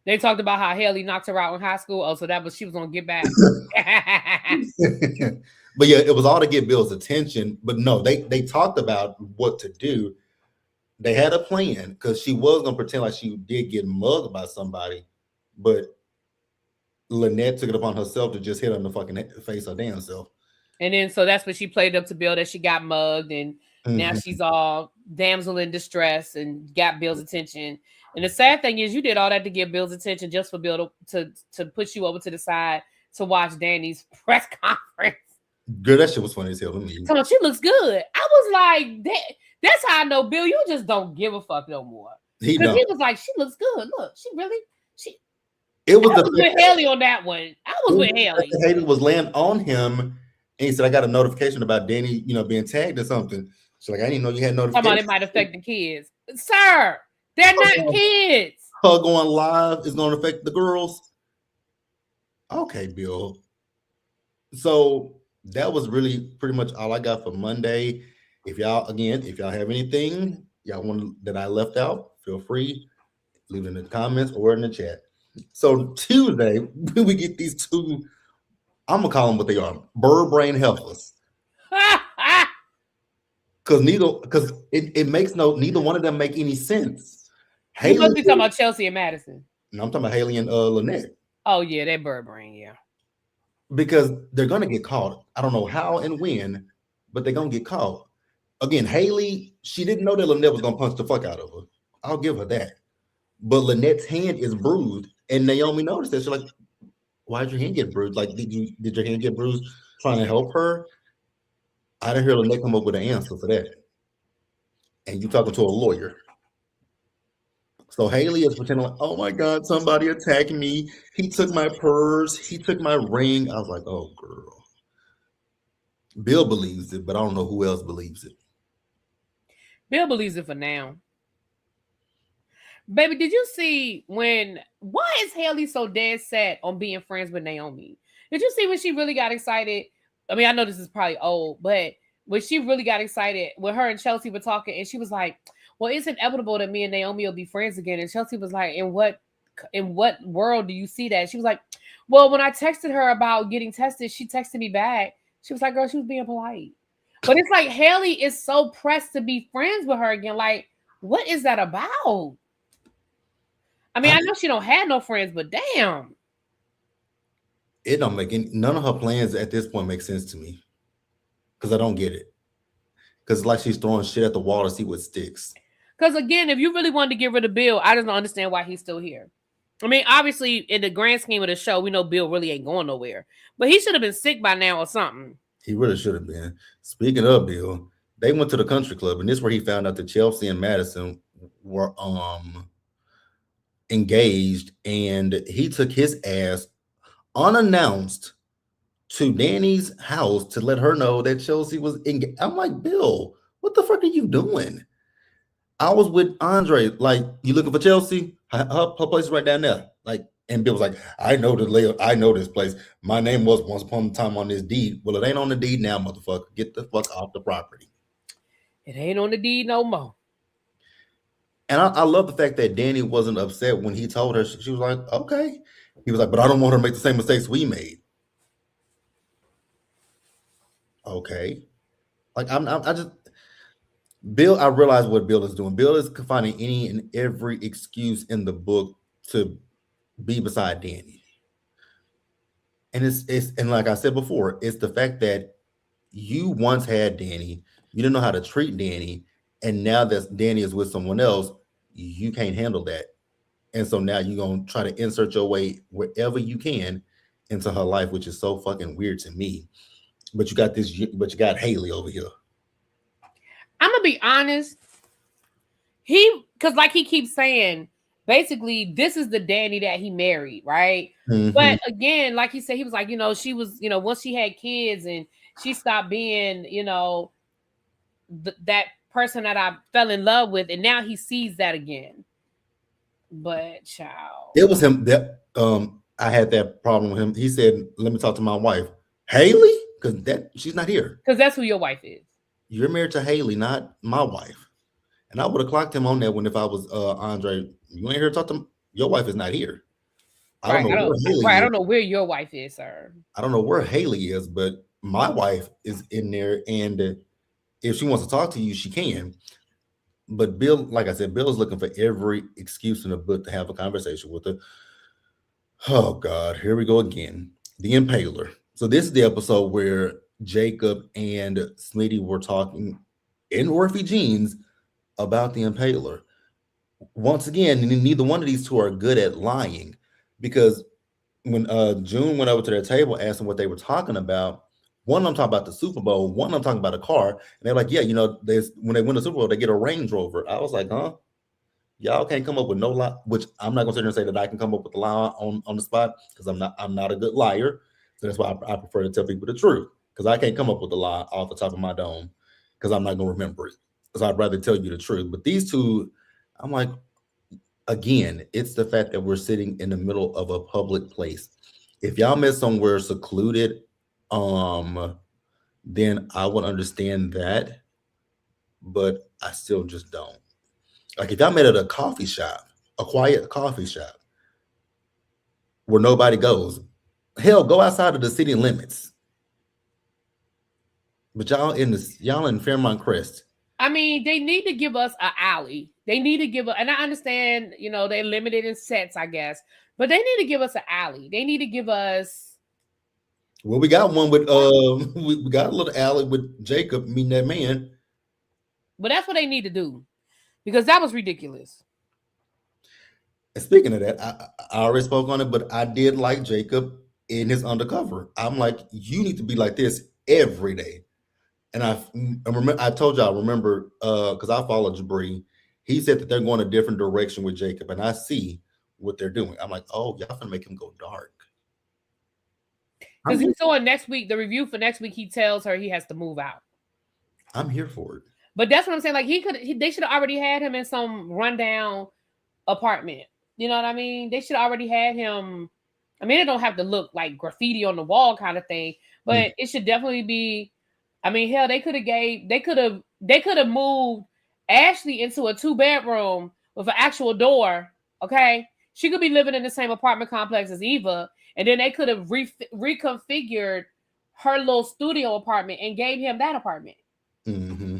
They talked about how Haley knocked her out in high school. Oh, so she was gonna get back. But yeah, it was all to get Bill's attention. But no, they talked about what to do. They had a plan because she was gonna pretend like she did get mugged by somebody, but Lynette took it upon herself to just hit her in the fucking face her damn self. And then so that's what she played up to Bill, that she got mugged, and now she's all damsel in distress and got Bill's attention. And the sad thing is, you did all that to get Bill's attention just for Bill to push you over to the side to watch Danny's press conference. Girl, that shit was funny as hell to me. Come on, she looks good. I was like, that's how I know, Bill, you just don't give a fuck no more. Because he was like, she looks good. Look, she. It was I was with Haley on that one. I was with Haley. Haley was laying on him, and he said, "I got a notification about Danny, being tagged or something." She's like, "I didn't know you had notifications." Come on, it might affect the kids, sir. They're not kids. Her going live is going to affect the girls. Okay, Bill. So that was really pretty much all I got for Monday. If y'all have anything y'all want that I left out, feel free, leave it in the comments or in the chat. So Tuesday, we get these two, I'm gonna call them what they are, bird brain heifers. Because it makes neither one of them make any sense. You must be talking about Chelsea and Madison. No, I'm talking about Haley and Lynette. Oh yeah, that bird brain, yeah. Because they're gonna get caught. I don't know how and when, but they're gonna get caught. Again, Haley, she didn't know that Lynette was gonna punch the fuck out of her. I'll give her that. But Lynette's hand is bruised, and Naomi noticed that. She's like, "Why did your hand get bruised? Like, did your hand get bruised trying to help her?" I didn't hear Lynette come up with an answer for that. And you talking to a lawyer. So Haley is pretending like, "Oh my God, somebody attacked me. He took my purse. He took my ring." I was like, "Oh, girl." Bill believes it, but I don't know who else believes it. Bill believes it for now. Baby, did you see why is Haley so dead set on being friends with Naomi? Did you see when she really got excited? I mean, I know this is probably old, but when she really got excited, when her and Chelsea were talking, and she was like, "Well, it's inevitable that me and Naomi will be friends again." And Chelsea was like, in what world do you see that? She was like, "Well, when I texted her about getting tested, she texted me back." She was like, "Girl, she was being polite." But it's like Haley is so pressed to be friends with her again. Like, what is that about? I mean, I know she don't have no friends, but damn. It don't make none of her plans at this point make sense to me. Because I don't get it. Because it's like she's throwing shit at the wall to see what sticks. Because again, if you really wanted to get rid of Bill, I just don't understand why he's still here. I mean, obviously, in the grand scheme of the show, we know Bill really ain't going nowhere. But he should have been sick by now or something. He really should have been. Speaking of Bill, they went to the country club, and this is where he found out that Chelsea and Madison were engaged, and he took his ass unannounced to Danny's house to let her know that Chelsea was engaged. I'm like, Bill, what the fuck are you doing? I was with Andre, like, "You looking for Chelsea? Her place is right down there." Like, and Bill was like, I know this place. My name was once upon a time on this deed." Well, it ain't on the deed now, motherfucker. Get the fuck off the property. It ain't on the deed no more. And I love the fact that Danny wasn't upset when he told her. She was like, "Okay." He was like, "But I don't want her to make the same mistakes we made." Okay. Like, I just, Bill, I realize what Bill is doing. Bill is finding any and every excuse in the book to be beside Danny. And and like I said before, it's the fact that you once had Danny, you didn't know how to treat Danny, and now that Danny is with someone else, you can't handle that. And so now you're gonna try to insert your way wherever you can into her life, which is so fucking weird to me. But you got Haley over here. I'm gonna be honest. Because like he keeps saying, basically, this is the Danny that he married, right? Mm-hmm. But again, like he said, he was like, she was, once she had kids and she stopped being, that person that I fell in love with, and now he sees that again. But child, it was him that I had that problem with him. He said, "Let me talk to my wife, Haley, because she's not here." Because that's who your wife is. You're married to Haley, not my wife. And I would have clocked him on that one if I was Andre. You ain't here to talk to your wife is not here. I don't know where your wife is, sir. I don't know where Haley is, but my wife is in there, and if she wants to talk to you, she can. But Bill, like I said, Bill is looking for every excuse in the book to have a conversation with her. Oh God, here we go again. The Impaler. So this is the episode where Jacob and Smitty were talking in Orphy Jeans about the Impaler. once again, neither one of these two are good at lying, because when June went over to their table, asked them what they were talking about. One of them talking about the Super Bowl, one of them talking about a car, and they're like, "Yeah, there's when they win the Super Bowl, they get a Range Rover." I was like, "Huh? Y'all can't come up with no lie." Which I'm not gonna sit there and say that I can come up with a lie on the spot, because I'm not a good liar. So that's why I prefer to tell people the truth, because I can't come up with a lie off the top of my dome, because I'm not gonna remember it. So I'd rather tell you the truth. But these two, I'm like, again, it's the fact that we're sitting in the middle of a public place. If y'all met somewhere secluded, um, then I would understand that, but I still just don't. Like if y'all met at a coffee shop, a quiet coffee shop where nobody goes, hell, go outside of the city limits. But y'all in Fairmont Crest. I mean, they need to give us an alley. They need to give us, and I understand, they're limited in sets, I guess, but they need to give us an alley. They need to give us. Well, we got one with we got a little alley with Jacob meeting that man. But that's what they need to do, because that was ridiculous. And speaking of that, I already spoke on it, but I did like Jacob in his undercover. I'm like, you need to be like this every day. And I remember I told y'all, remember, because I followed Jabri. He said that they're going a different direction with Jacob, and I see what they're doing. I'm like, oh, y'all gonna make him go dark. Because he saw next week, the review for next week, he tells her he has to move out. I'm here for it. But that's what I'm saying. Like they should have already had him in some rundown apartment. You know what I mean? They should have already had him. I mean, it don't have to look like graffiti on the wall kind of thing, but it should definitely be. I mean, hell, they could have moved Ashley into a 2-bedroom with an actual door. Okay, she could be living in the same apartment complex as Eva, and then they could have reconfigured her little studio apartment and gave him that apartment. Mm-hmm.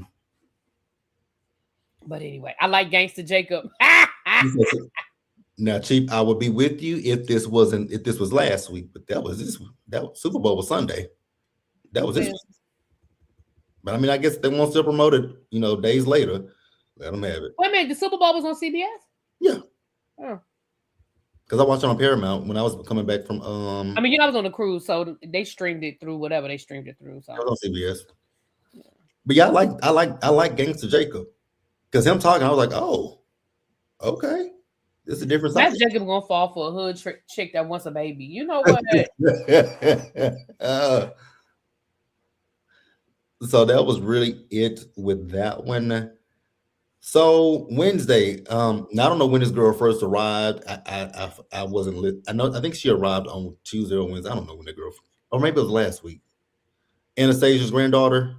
But anyway, I like Gangster Jacob. Now, Chief, I would be with you if this was last week, but that was Super Bowl was Sunday. That was this week. But I mean, I guess they want to promote it, days later. Let them have it. Wait a minute, the Super Bowl was on CBS? Yeah. Oh. Because I watched it on Paramount when I was coming back from. I mean, I was on a cruise, so they streamed it through whatever they streamed it through. So I was on CBS. Yeah. But yeah, I like Gangster Jacob, because him talking, I was like, oh, okay. This is a different side. That's Jacob gonna fall for a hood chick that wants a baby. You know what? So that was really it with that one. So Wednesday, I don't know when this girl first arrived. I wasn't lit. I think she arrived on Tuesday or Wednesday. I don't know when the girl, or maybe it was last week. Anastasia's granddaughter.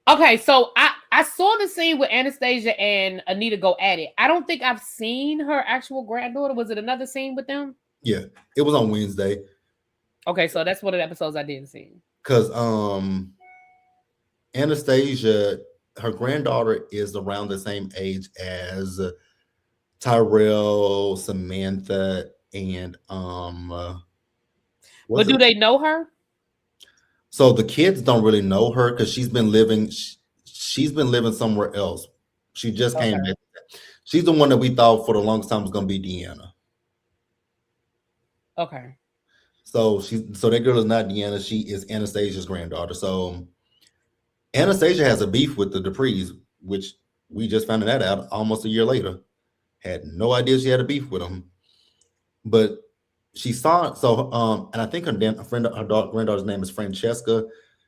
Okay, so I saw the scene with Anastasia and Anita go at it. I don't think I've seen her actual granddaughter. Was it another scene with them? Yeah, it was on Wednesday. Okay, so that's one of the episodes I didn't see. Because Anastasia, her granddaughter is around the same age as Tyrell, Samantha, and but do they know her? So the kids don't really know her because she's been living somewhere else. She just came back. She's the one that we thought for the longest time was going to be Deanna. Okay. So that girl is not Deanna. She is Anastasia's granddaughter. So Anastasia has a beef with the Duprees, which we just found that out almost a year later. Had no idea she had a beef with them, but she saw it. So and I think her granddaughter's name is Francesca,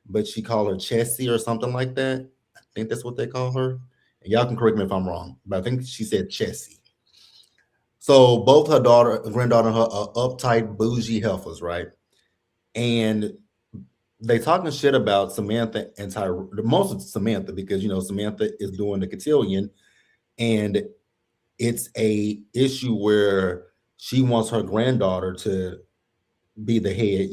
but she called her Chessie or something like that. I think that's what they call her. And y'all can correct me if I'm wrong, but I think she said Chessie. So both her granddaughter, and her are uptight, bougie heifers, right? And they talking shit about Samantha and Tyrell. Most of Samantha, because Samantha is doing the cotillion, and it's a issue where she wants her granddaughter to be the head,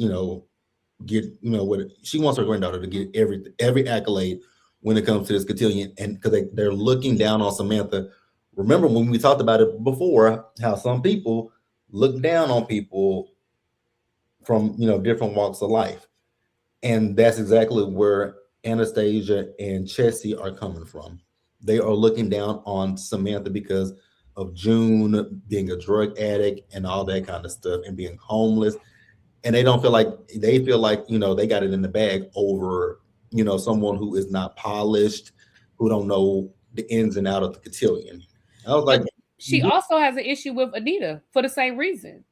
get what she wants her granddaughter to get every accolade when it comes to this cotillion, and because they're looking down on Samantha. Remember when we talked about it before, how some people look down on people from different walks of life, and that's exactly where Anastasia and Chessie are coming from. They are looking down on Samantha because of June being a drug addict and all that kind of stuff and being homeless. And they feel like, they got it in the bag over, someone who is not polished, who don't know the ins and out of the cotillion. I was like, But she also has an issue with Anita for the same reason.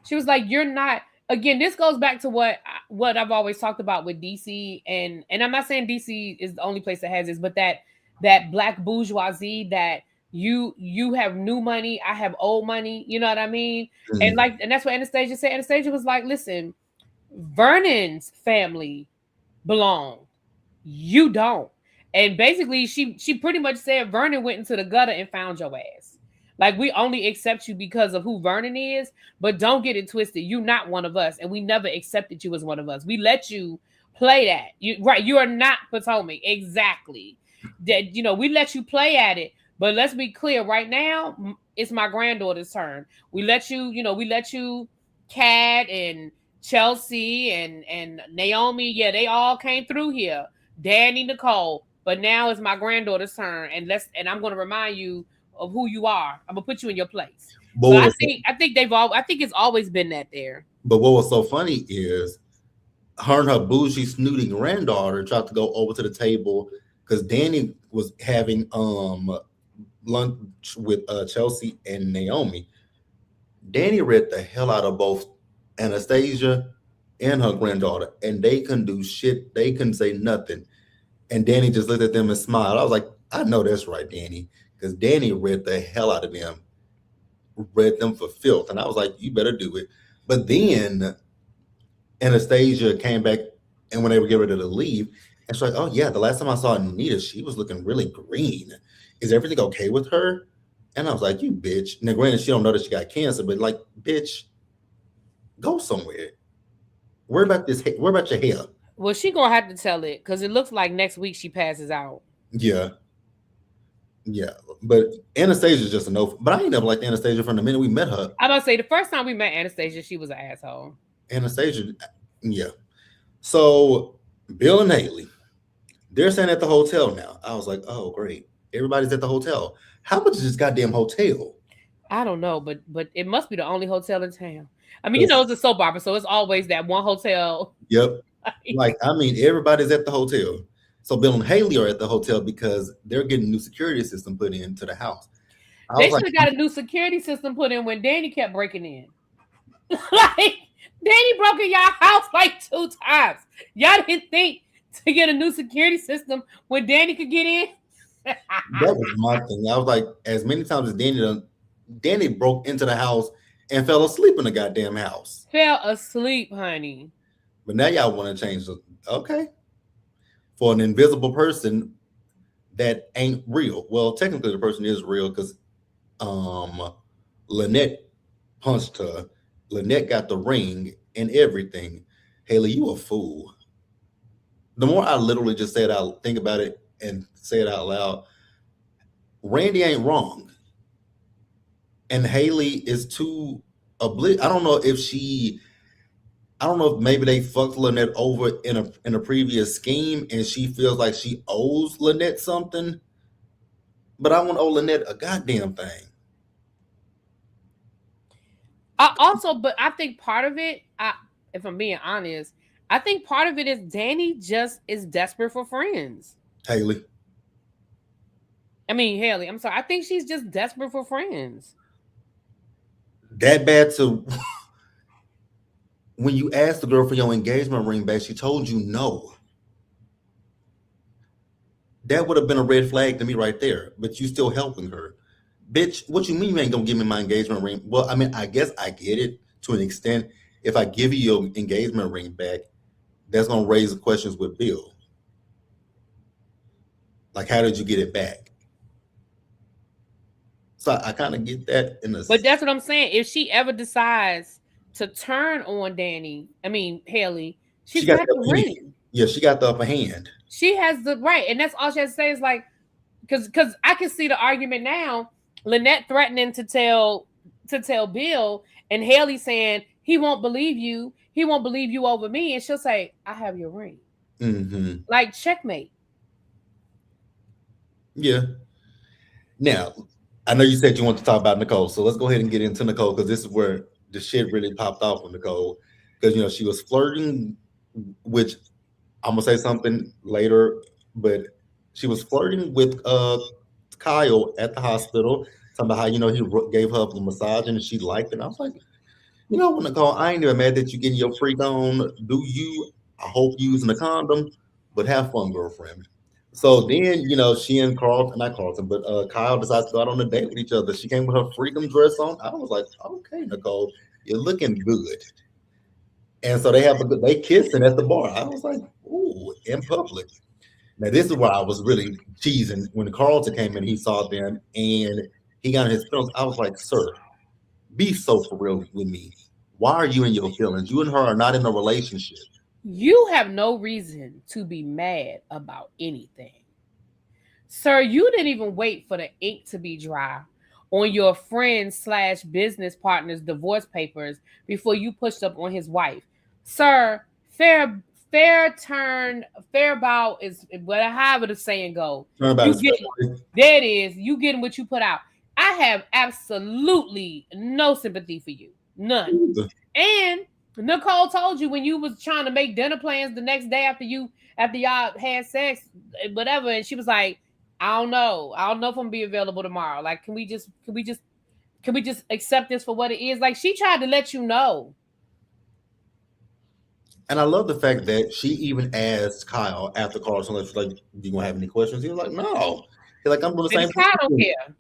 She was like, "You're not." Again, this goes back to what I've always talked about with DC, and I'm not saying DC is the only place that has this, but that black bourgeoisie that you have new money, I have old money. You know what I mean? mm, And that's what Anastasia said. Anastasia was like, "Listen, Vernon's family belong. You don't." And basically, she pretty much said Vernon went into the gutter and found your ass. Like, we only accept you because of who Vernon is, but don't get it twisted. You're not one of us, and we never accepted you as one of us. We let you play that. You are not Potomac. Exactly. That we let you play at it, but let's be clear. Right now, it's my granddaughter's turn. We let you Cat and Chelsea and Naomi. Yeah, they all came through here. Danny, Nicole. But now it's my granddaughter's turn, and I'm going to remind you of who you are. I'm gonna put you in your place. but So what I was so, think I think they've all I think it's always been that there. but what was so funny is her and her bougie snooty granddaughter tried to go over to the table because Danny was having lunch with Chelsea and Naomi. Danny read the hell out of both Anastasia and her granddaughter, and they couldn't do shit. They couldn't say nothing. And Danny just looked at them and smiled. I was like, I know that's right, Danny, because Danny read the hell out of them, read them for filth. And I was like, you better do it. But then Anastasia came back, and when they were getting ready to leave, and she's like, oh, yeah, the last time I saw Anita, she was looking really green. Is everything okay with her? And I was like, you bitch. Now, granted, she don't know that she got cancer, but like, bitch, go somewhere. Worry about this. Worry about your hair. Well, she gonna have to tell it because it looks like next week she passes out. Yeah, yeah. But Anastasia's just a no. But I ain't never liked Anastasia from the minute we met her. I about to say the first time we met Anastasia, she was an asshole. Anastasia, yeah. So Bill and Haley, they're staying at the hotel now. I was like, oh great, everybody's at the hotel. How much is this goddamn hotel? I don't know, but it must be the only hotel in town. I mean, 'Cause- it's a soap opera, so it's always that one hotel. Yep. Like, I mean, everybody's at the hotel. So Bill and Haley are at the hotel because they're getting new security system put into the house. I They was like, should have got a new security system put in when Danny kept breaking in. Like, Danny broke in y'all house like 2 times. Y'all didn't think to get a new security system when Danny could get in? that was my thing. I was like, as many times as Danny broke into the house and fell asleep in the goddamn house. Fell asleep, honey. But now y'all want to change the okay for an invisible person that ain't real. Well, technically the person is real because um Lynette punched her. Lynette got the ring and everything. Haley, you a fool. The more I literally just say it out, think about it and say it out loud, Randy ain't wrong. And Haley is too I don't know if I don't know if maybe they fucked Lynette over in a previous scheme and she feels like she owes Lynette something. But I want to owe Lynette a goddamn thing. But I think part of it, if I'm being honest, I think part of it is Danny just is desperate for friends. Haley. I mean, Haley, I'm sorry. I think she's just desperate for friends. That bad to when you asked the girl for your engagement ring back, she told you no. That would have been a red flag to me right there. But you still helping her. Bitch, what you mean you ain't gonna give me my engagement ring? Well, I mean, I guess I get it to an extent. If I give you your engagement ring back, that's gonna raise the questions with Bill. Like, how did you get it back? So I kind of get that in a. But that's what I'm saying. If she ever decides to turn on Haley, she's got the ring. Yeah, she got the upper hand. She has the right, and that's all she has to say is like, because I can see the argument now. Lynette threatening to tell Bill, and Haley saying he won't believe you. He won't believe you over me, and she'll say, "I have your ring." Mm-hmm. Like checkmate. Yeah, Now, I know you said you want to talk about Nicole, so let's go ahead and get into Nicole because this is where the shit really popped off with Nicole. Because she was flirting, which I'm gonna say something later, but she was flirting with Kyle at the hospital, talking about how he gave her a massage and she liked it. And I was like, Nicole, I ain't even mad that you getting your freak on. Do you? I hope you using a condom, but have fun, girlfriend. So then, she and Carlton, not Carlton, but Kyle decides to go out on a date with each other. She came with her freedom dress on. I was like, okay, Nicole, you're looking good. And so they kissing at the bar. I was like, ooh, in public. Now this is where I was really cheesing when Carlton came in. He saw them and he got in his feelings. I was like, sir, be so for real with me. Why are you in your feelings? You and her are not in a relationship. You have no reason to be mad about anything. Sir, you didn't even wait for the ink to be dry on your friend slash business partner's divorce papers before you pushed up on his wife. Sir, fair turn, fair bow is whatever however the saying go. You get there it is. You getting what you put out. I have absolutely no sympathy for you. None. And Nicole told you when you was trying to make dinner plans the next day after y'all had sex, whatever, and she was like, I don't know. I don't know if I'm gonna be available tomorrow. Like, can we just accept this for what it is? Like, she tried to let you know. And I love the fact that she even asked Kyle after Carlson left, like, do you want to have any questions? He was like, no. He's like, I'm doing the same thing. Kyle don't care.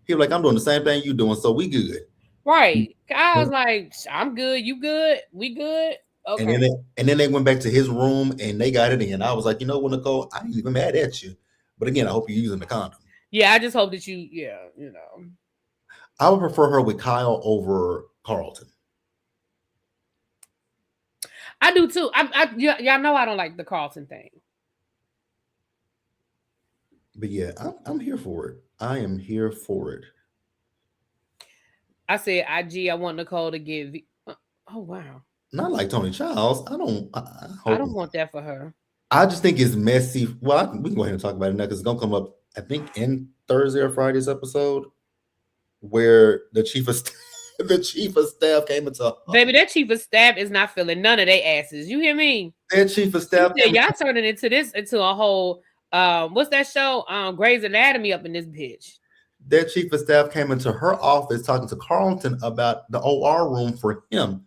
He was like, I'm doing the same thing you doing, so we good. Right. Kyle's like, I'm good. You good? We good? Okay. And then they went back to his room and they got it in. I was like, you know what, Nicole, I ain't even mad at you. But again, I hope you're using the condom. Yeah, I just hope that I would prefer her with Kyle over Carlton. I do too. Y'all know I don't like the Carlton thing. But yeah, I'm here for it. I am here for it. I said, IG, I want Nicole to give. Oh wow. Not like Tony Childs. I don't want that for her. I just think it's messy. Well, we can go ahead and talk about it now because it's gonna come up, I think, in Thursday or Friday's episode, where the chief of staff came into. Baby, that chief of staff is not feeling none of their asses. You hear me? That chief of staff. Y'all turning into a whole what's that show? Grey's Anatomy up in this bitch. That chief of staff came into her office talking to Carlton about the OR room for him.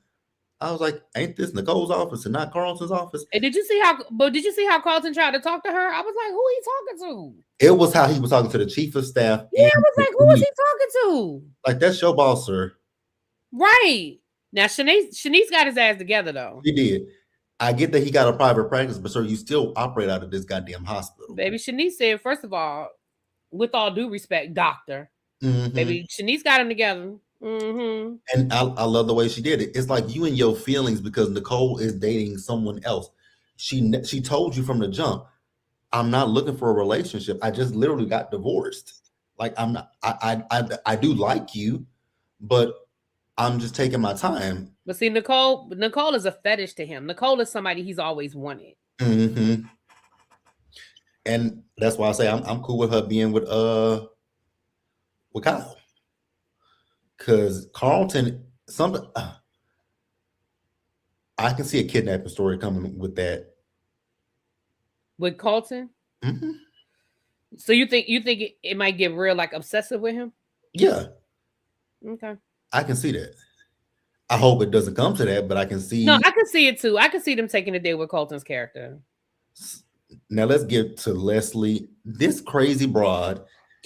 I was like, ain't this Nicole's office and not Carlton's office? And did you see how Carlton tried to talk to her? I was like, who he talking to? It was how he was talking to the chief of staff. Yeah, I was like, who was he talking to? Like, that's your boss, sir. Right. Now, Shanice got his ass together, though. He did. I get that he got a private practice, but sir, you still operate out of this goddamn hospital. Baby, Shanice said, first of all, with all due respect, doctor. Baby, Shanice got him together. And I love the way she did it. It's like you and your feelings because Nicole is dating someone else. She told you from the jump, I'm not looking for a relationship. I just literally got divorced. Like, I'm not. I do like you, but I'm just taking my time. But see, Nicole is a fetish to him. Nicole is somebody he's always wanted. And that's why I say I'm cool with her being with Kyle. Because Carlton, I can see a kidnapping story coming with that. With Carlton? So you think it might get real, like, obsessive with him? Yeah. Okay. I can see that. I hope it doesn't come to that, but I can see. No, I can see it too. I can see them taking a day with Carlton's character. Now let's get to Leslie. This crazy broad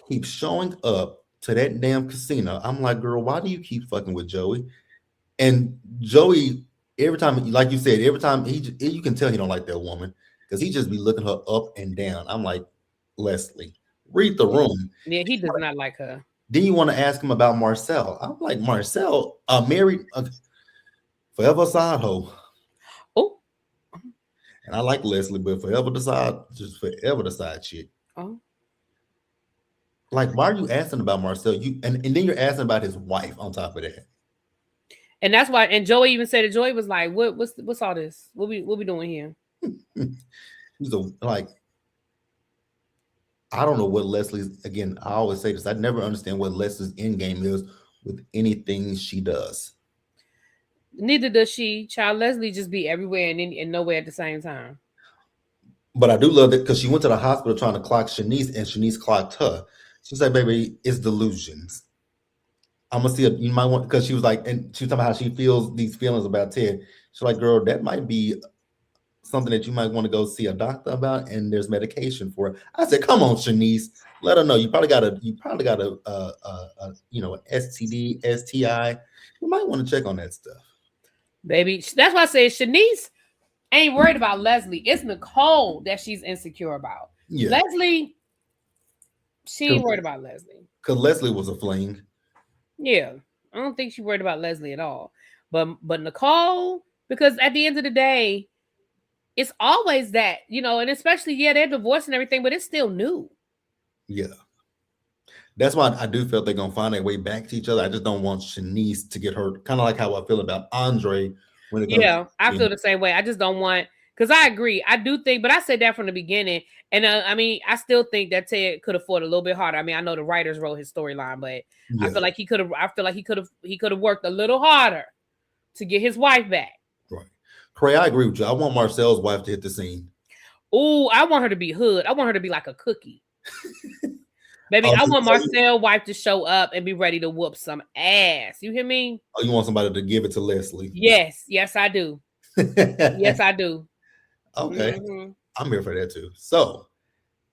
keeps showing up to that damn casino. I'm like, girl, why do you keep fucking with Joey? And Joey, every time, like you said, every time you can tell he don't like that woman because he just be looking her up and down. I'm like, Leslie, read the room. Yeah, he does not like her. Then you want to ask him about Marcel. I'm like, Marcel, married, forever side hoe. Oh. And I like Leslie, but forever the side chick. Oh. Like, why are you asking about Marcel? And then you're asking about his wife on top of that. And that's why. And Joey even said that Joey was like, "What's all this? What we doing here?" He's like, I don't know what Leslie's, again, I always say this, I never understand what Leslie's end game is with anything she does. Neither does she. Child Leslie just be everywhere and nowhere at the same time. But I do love it because she went to the hospital trying to clock Shanice, and Shanice clocked her. She's like, baby, it's delusions. I'm gonna see it. You might want, because she was like, and she was talking about how she feels these feelings about Ted. She's like, girl, that might be something that you might want to go see a doctor about, and there's medication for it. I said, come on, Shanice, let her know. You probably got a STD, STI. You might want to check on that stuff. Baby, that's why I say Shanice ain't worried about Leslie. It's Nicole that she's insecure about. Yeah, Leslie, she ain't worried about Leslie. because Leslie was a fling. Yeah, I don't think she worried about Leslie at all. But Nicole, because at the end of the day, it's always that, and especially, they're divorced and everything, but it's still new. Yeah. That's why I do feel they're gonna find their way back to each other. I just don't want Shanice to get hurt. Kind of like how I feel about Andre when it comes Yeah, I to feel the same way. I just don't want, because I agree. I do think, but I said that from the beginning. And I mean, I still think that Ted could have fought a little bit harder. I mean, I know the writers wrote his storyline, but I yeah, feel like he could have. I feel like he could have worked a little harder to get his wife back. right. Cray, I agree with you. I want Marcel's wife to hit the scene. Oh, I want her to be hood. I want her to be like a cookie. Baby, I want Marcel's wife to show up and be ready to whoop some ass. You hear me? Oh, you want somebody to give it to Leslie? Yes, I do. Yes, I do. Okay, I'm here for that too. So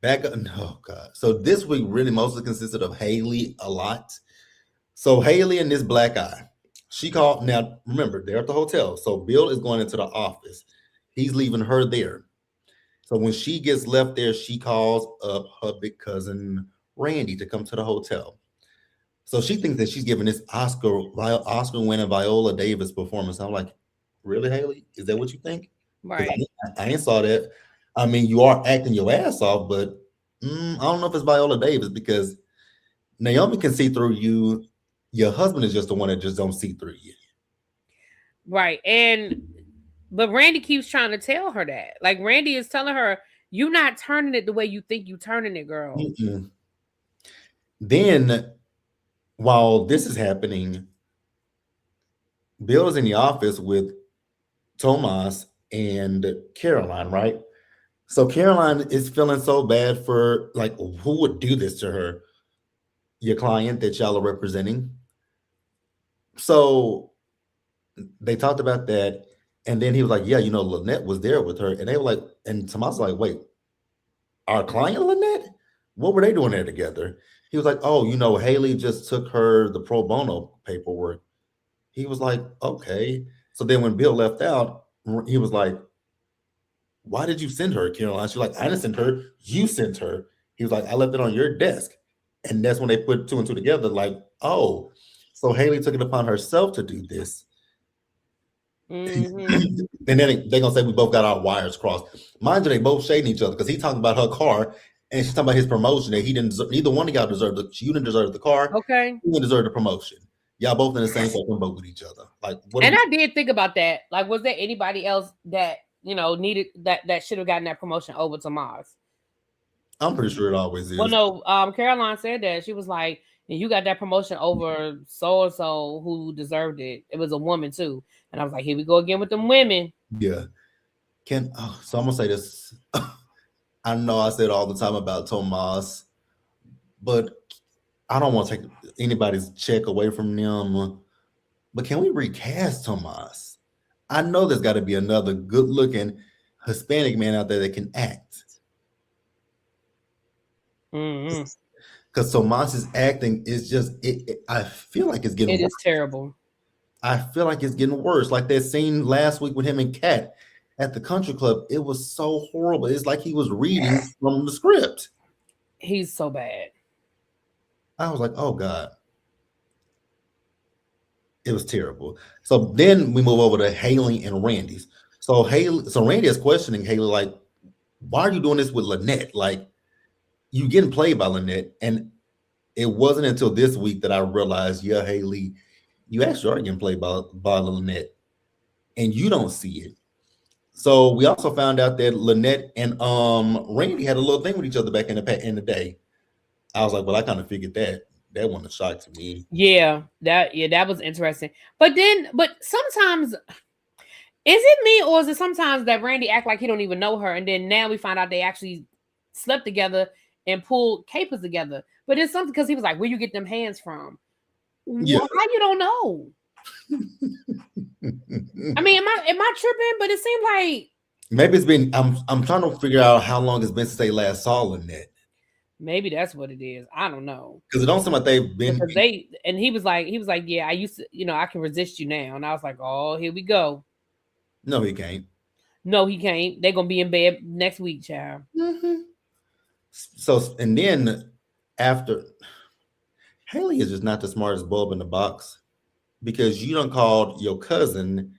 back up. Oh God. So this week really mostly consisted of Haley a lot. So Haley and this black eye. She called. Now remember, they're at the hotel. So Bill is going into the office. He's leaving her there. So when she gets left there, she calls up her big cousin Randy to come to the hotel. So she thinks that she's giving this Oscar winning Viola Davis performance. I'm like, really, Haley? Is that what you think? Right. I ain't saw that. I mean, you are acting your ass off, but I don't know if it's Viola Davis because Naomi can see through you. Your husband is just the one that just don't see through you. Right. But Randy keeps trying to tell her that. Like Randy is telling her, you're not turning it the way you think you turning it, girl. Mm-mm. Then while this is happening, Bill is in the office with Tomas and Caroline, right? So Caroline is feeling so bad for, like, who would do this to her? Your client that y'all are representing. So they talked about that. And then he was like, yeah, Lynette was there with her. And they were like, and Tomas was like, wait, our client Lynette? What were they doing there together? He was like, oh, Haley just took her the pro bono paperwork. He was like, okay. So then when Bill left out, he was like, why did you send her, Caroline? She's like, I didn't send her. You sent her. He was like, I left it on your desk. And that's when they put two and two together, like, oh, so Haley took it upon herself to do this. Mm-hmm. And then they're going to say we both got our wires crossed. Mind you, they both shading each other because he's talking about her car and she's talking about his promotion that he didn't deserve. Neither one of y'all deserved it. You didn't deserve the car. Okay. You didn't deserve the promotion. Y'all both in the same fucking boat with each other. Like, and I did think about that. Like, was there anybody else that needed that should have gotten that promotion over to Mars? I'm pretty sure it always is. Well, no. Caroline said that she was like, "You got that promotion over so and so who deserved it. It was a woman too." And I was like, "Here we go again with them women." Yeah. So I'm gonna say this. I know I said all the time about Tomas, but I don't want to take anybody's check away from them. But can we recast Tomas? I know there's got to be another good-looking Hispanic man out there that can act. Because Tomas's acting is just, I feel like it's getting worse. It is terrible. I feel like it's getting worse. Like that scene last week with him and Kat at the country club, it was so horrible. It's like he was reading from the script. He's so bad. I was like, oh God. It was terrible. So then we move over to Haley and Randy's. So Randy is questioning Haley, like, why are you doing this with Lynette? Like, you getting played by Lynette. And it wasn't until this week that I realized, yeah, Haley, you actually are getting played by Lynette. And you don't see it. So we also found out that Lynette and Randy had a little thing with each other back in the day. I was like, well, I kind of figured that. That wasn't a shock to me. Yeah, that was interesting. But sometimes is it me or is it sometimes that Randy act like he don't even know her, and then now we find out they actually slept together and pulled capers together. But it's something because he was like, "Where you get them hands from? Yeah. How you don't know?" I mean, am I tripping? But it seemed like Maybe it's been. I'm trying to figure out how long it's been since they last saw Lynette maybe that's what it is. I don't know. because it don't seem like they've been. Because he was like, yeah, I used to, I can resist you now. And I was like, oh, here we go. No, he can't. No, he can't. They're gonna be in bed next week, child. Mm-hmm. So and then after Haley is just not the smartest bulb in the box because you don't called your cousin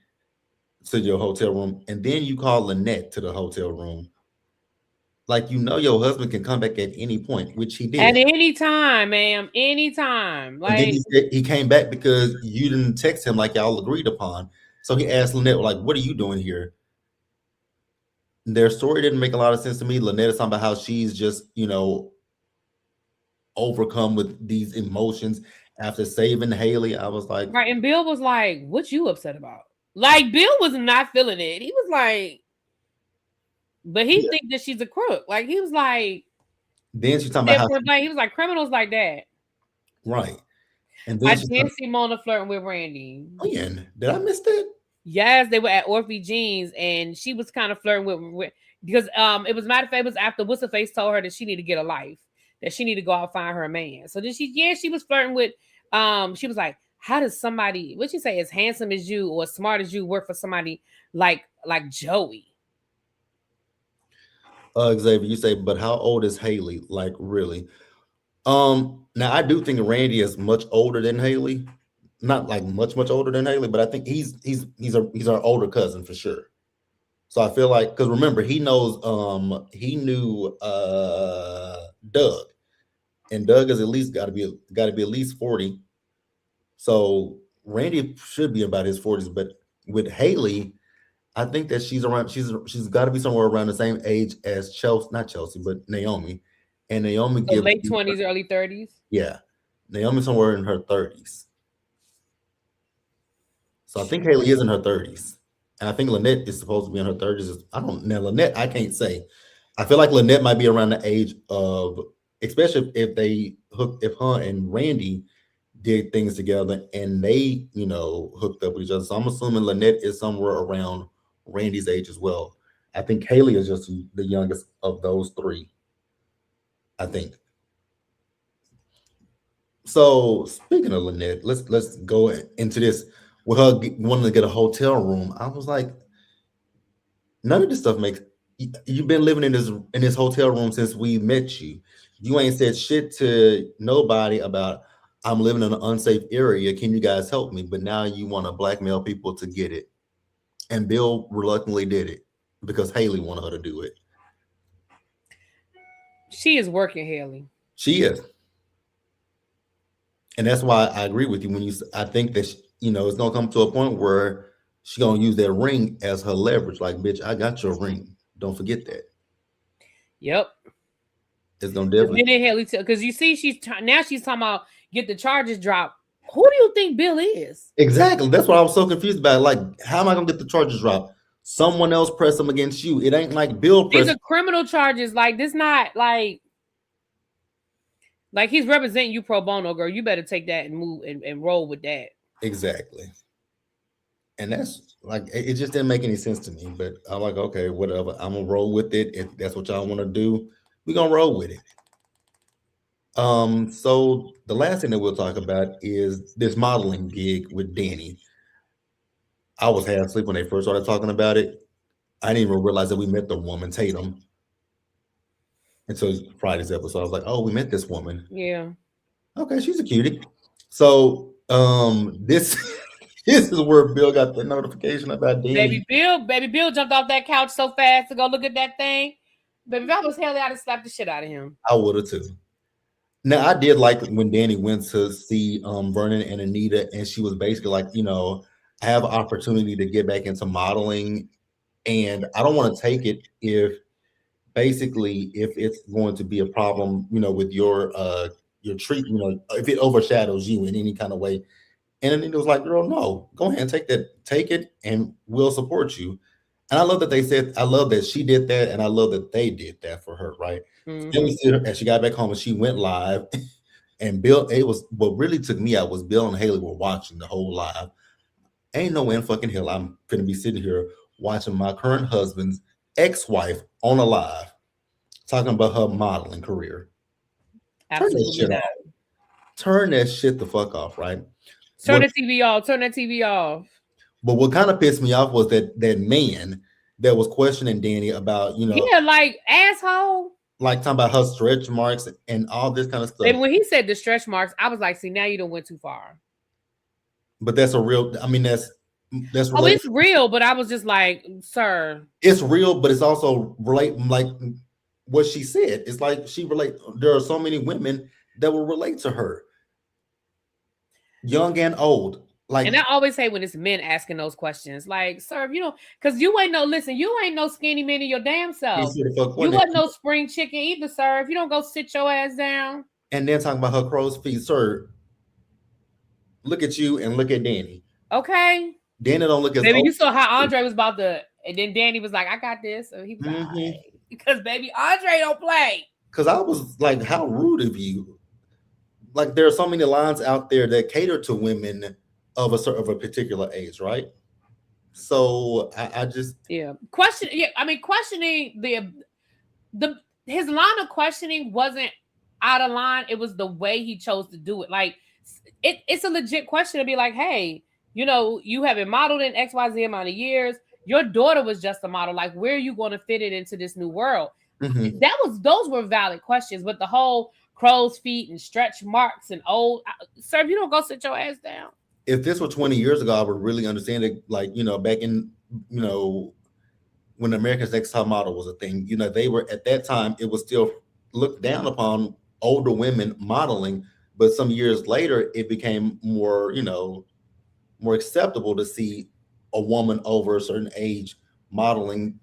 to your hotel room and then you call Lynette to the hotel room. Like your husband can come back at any point, which he At did. any time, ma'am. Anytime. And then Like, he said he came back because you didn't text him like y'all agreed upon. So he asked Lynette, like, what are you doing here? Their story didn't make a lot of sense to me. Lynette is talking about how she's just, overcome with these emotions after saving Haley. I was like, right. And Bill was like, what you upset about? Like, Bill was not feeling it. He was like, but he yeah. think that she's a crook. Like, he was like, Then she's talking about how, he was like criminals like that. right. And I then she's did like, see Mona flirting with Randy. when? Did I miss that? Yes, they were at Orphe Jeans, and she was kind of flirting with because it was matter of fact, it was after what's her face told her that she need to get a life, that she need to go out and find her a man. So then she was flirting with she was like, how does somebody what you say as handsome as you or as smart as you work for somebody like Joey? Xavier, you say, but how old is Haley? Like, really? Now I do think Randy is much older than Haley. Not like much older than Haley, but I think he's our older cousin for sure. So I feel like because remember he knew Doug, and Doug is at least got to be at least 40. So Randy should be about his 40s, but with Haley, I think that she's got to be somewhere around the same age as Chelsea, not Chelsea, but Naomi, and Naomi So give late 20s, early 30s. yeah, Naomi somewhere in her 30s. So I think Haley is in her 30s. And I think Lynette is supposed to be in her 30s. I don't know. Lynette, I can't say. I feel like Lynette might be around the age of, especially if her and Randy did things together and they, hooked up with each other. So I'm assuming Lynette is somewhere around Randy's age as well. I think Haley is just the youngest of those three. I think. So speaking of Lynette, let's go into this with her wanting to get a hotel room. I was like, none of this stuff makes. You've been living in this hotel room since we met you. You ain't said shit to nobody about I'm living in an unsafe area. Can you guys help me? But now you want to blackmail people to get it. And Bill reluctantly did it because Haley wanted her to do it. She is working, Haley. She is. And that's why I agree with you when I think that it's gonna come to a point where she's gonna use that ring as her leverage. Like, bitch, I got your ring. Don't forget that. Yep. It's gonna definitely. Then Haley, because you see, she's talking about get the charges dropped. Who do you think Bill is? Exactly. That's what I was so confused about. Like, how am I gonna get the charges dropped? Someone else press them against you. It ain't like Bill press. These are criminal charges. Like, this not like he's representing you pro bono, girl. You better take that and move and roll with that. Exactly. And that's like it just didn't make any sense to me. But I'm like, okay, whatever. I'm gonna roll with it. If that's what y'all want to do, we're gonna roll with it. So the last thing that we'll talk about is this modeling gig with Danny. I was half asleep when they first started talking about it. I didn't even realize that we met the woman, Tatum. Until Friday's episode. I was like, oh, we met this woman. Yeah. Okay, she's a cutie. So this this is where Bill got the notification about Danny. Baby Bill jumped off that couch so fast to go look at that thing. But if I was Haley, I'd have slapped the shit out of him. I would have too. Now I did like when Danny went to see Vernon and Anita, and she was basically like, I have opportunity to get back into modeling And I don't want to take it if basically if it's going to be a problem, with your treat, if it overshadows you in any kind of way. And then it was like, girl, no, go ahead and take it, and we'll support you. And I love that I love that she did that, and I love that they did that for her, right? So then we Mm-hmm. see her, and she got back home and she went live, and Bill, it was what really took me out was Bill and Haley were watching the whole live. Ain't no way in fucking hell I'm gonna be sitting here watching my current husband's ex-wife on a live talking about her modeling career. Turn that Absolutely shit not. off. Turn that shit the fuck off, right? Turn What the TV off. Turn that TV off. But what kind of pissed me off was that man that was questioning Danny about, Yeah, like asshole. like talking about her stretch marks and all this kind of stuff. Baby, when he said the stretch marks, I was like, see, now you don't went too far. But that's a real. I mean, that's Oh, related. it's real, but I was just like, sir. It's real, but it's also relate like what she said. It's like she relate. There are so many women that will relate to her, young and old. Like And I always hate when it's men asking those questions. Like, sir, if you don't, because you ain't no, listen, you ain't no skinny man in your damn he self. said, the fuck You wasn't wasn't it? no spring chicken either, sir. If you don't go sit your ass down. And then talking about her crow's feet, sir. Look at you and look at Danny. Okay. Danny don't look as Baby, old. you saw how Andre was about to, and then Danny was like, I got this. And he was like, all Mm-hmm. right. Because baby, Andre don't play. Because I was like, how rude of you. Like there are so many lines out there that cater to women of a particular age, right? So I just Yeah. Yeah, I mean, questioning the his line of questioning wasn't out of line. It was the way he chose to do it. Like it's a legit question to be like, hey, you haven't modeled in XYZ amount of years. Your daughter was just a model. Like, where are you going to fit it into this new world? mhm. Those were valid questions, but the whole crow's feet and stretch marks and old sir, if you don't go sit your ass down. If this were 20 years ago, I would really understand it. Like back in you know when America's Next Top Model was a thing, they were at that time. It was still looked down upon older women modeling, but some years later, it became more acceptable to see a woman over a certain age modeling,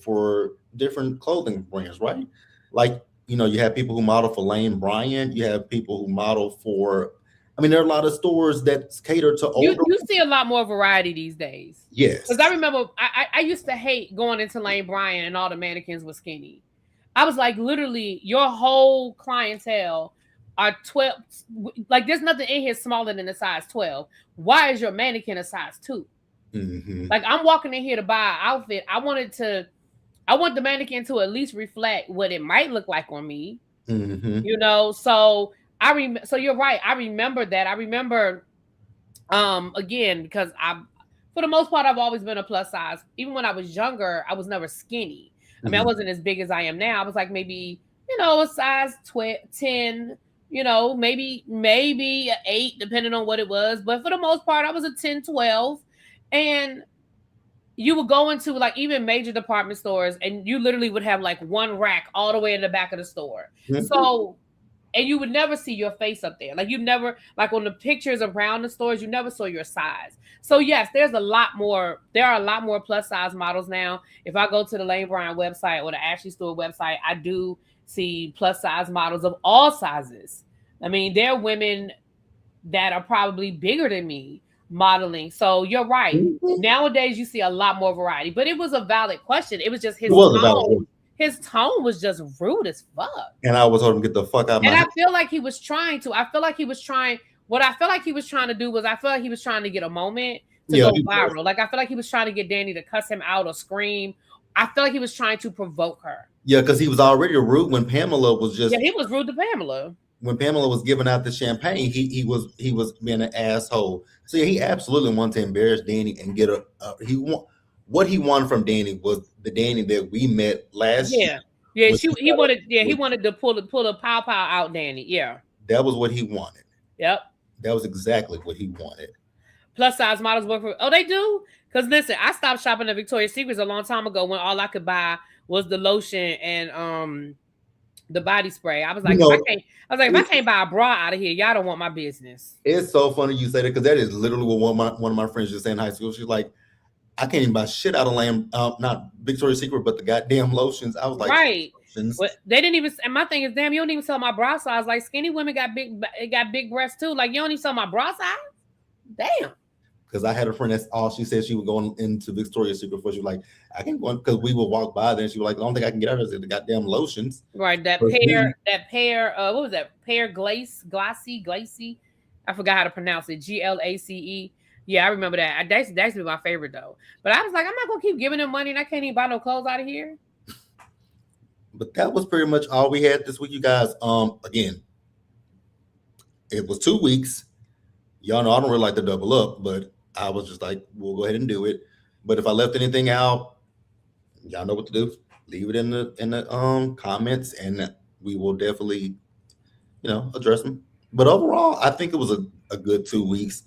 for different clothing brands, right? Like, you have people who model for Lane Bryant, you have people who model for, I mean, there are a lot of stores that cater to older. You see a lot more variety these days. Yes. Because I remember I used to hate going into Lane Bryant and all the mannequins were skinny. I was like, literally, your whole clientele are 12. Like, there's nothing in here smaller than a size 12. Why is your mannequin a size 2? Mm-hmm. Like, I'm walking in here to buy an outfit. I want the mannequin to at least reflect what it might look like on me. Mm-hmm. So so you're right. I remember that. I remember again, because for the most part, I've always been a plus size. Even when I was younger, I was never skinny. I mean, I wasn't as big as I am now. I was like maybe, a size 10, maybe an 8, depending on what it was. But for the most part, I was a 10, 12. And you would go into like even major department stores and you literally would have like one rack all the way in the back of the store. Mm-hmm. So, and you would never see your face up there. Like you never, like on the pictures around the stores, you never saw your size. So yes, there are a lot more plus size models now. If I go to the Lane Bryant website or the Ashley Store website, I do see plus size models of all sizes. I mean, there are women that are probably bigger than me modeling. So you're right. Mm-hmm. Nowadays you see a lot more variety, but it was a valid question. It was just his tone was just rude as fuck. And I was told him get the fuck out of my And house. I feel like he was trying to. What I feel like he was trying to do was I feel like he was trying to get a moment to go viral. Like I feel like he was trying to get Danny to cuss him out or scream. I feel like he was trying to provoke her. Yeah, because he was already rude when Pamela was just. Yeah, he was rude to Pamela. When Pamela was giving out the champagne, he was being an asshole. So yeah, he absolutely wanted to embarrass Danny and get what he wanted from Danny was the Danny that we met last year. Yeah, he wanted to pull a pow out Danny. Yeah. That was what he wanted. Yep. That was exactly what he wanted. Plus size models work for. Oh, they do? Because listen, I stopped shopping at Victoria's Secrets a long time ago when all I could buy was the lotion and the body spray. I was like, if I can't buy a bra out of here, y'all don't want my business. It's so funny you say that because that is literally what one of my friends just said in high school. She's like, I can't even buy shit out of not Victoria's Secret, but the goddamn lotions. I was like, Right. lotions. But they didn't even. And my thing is, damn, you don't even sell my bra size. Like skinny women got big breasts too. Like you don't even sell my bra size. Damn. Because I had a friend that's all she said she was going into Victoria's Secret for. She was like, I can go because we would walk by there and she was like, the only thing I can get out of is the goddamn lotions. Right. That pair, what was that? Pear glacy. I forgot how to pronounce it. GLACE. Yeah, I remember that. That's been my favorite though. But I was like, I'm not gonna keep giving them money and I can't even buy no clothes out of here. But that was pretty much all we had this week, you guys. Again, it was 2 weeks. Y'all know I don't really like to double up, but I was just like, we'll go ahead and do it. But if I left anything out, y'all know what to do. Leave it in the comments, and we will definitely, address them. But overall, I think it was a good 2 weeks.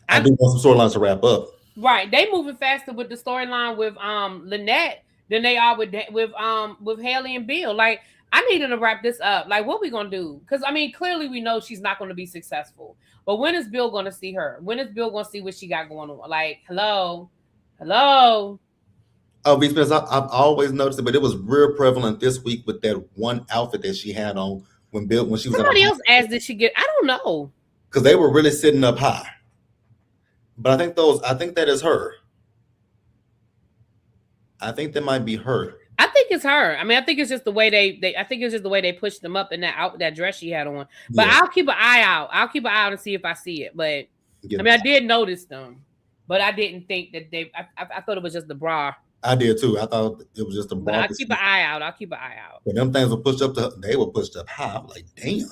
I do want some storylines to wrap up. Right, they moving faster with the storyline with Lynette than they are with Haley and Bill. Like, I need them to wrap this up. Like, what we gonna do? Because I mean, clearly we know she's not going to be successful. But when is Bill going to see her? When is Bill going to see what she got going on? Like, hello. Oh, V Spence, I've always noticed it, but it was real prevalent this week with that one outfit that she had on when she was. Somebody else asked, did she get? I don't know. Because they were really sitting up high. But I think that is her. I think that might be her. I think it's her. I mean, I think it's just the way I think it's just the way they pushed them up in that dress she had on. But yeah. I'll keep an eye out. I'll keep an eye out and see if I see it. But I mean, I did notice them, but I didn't think that I thought it was just the bra. I did too. I thought it was just a bra. But I'll keep an eye out. But them things were pushed up they were pushed up high. I'm like, damn.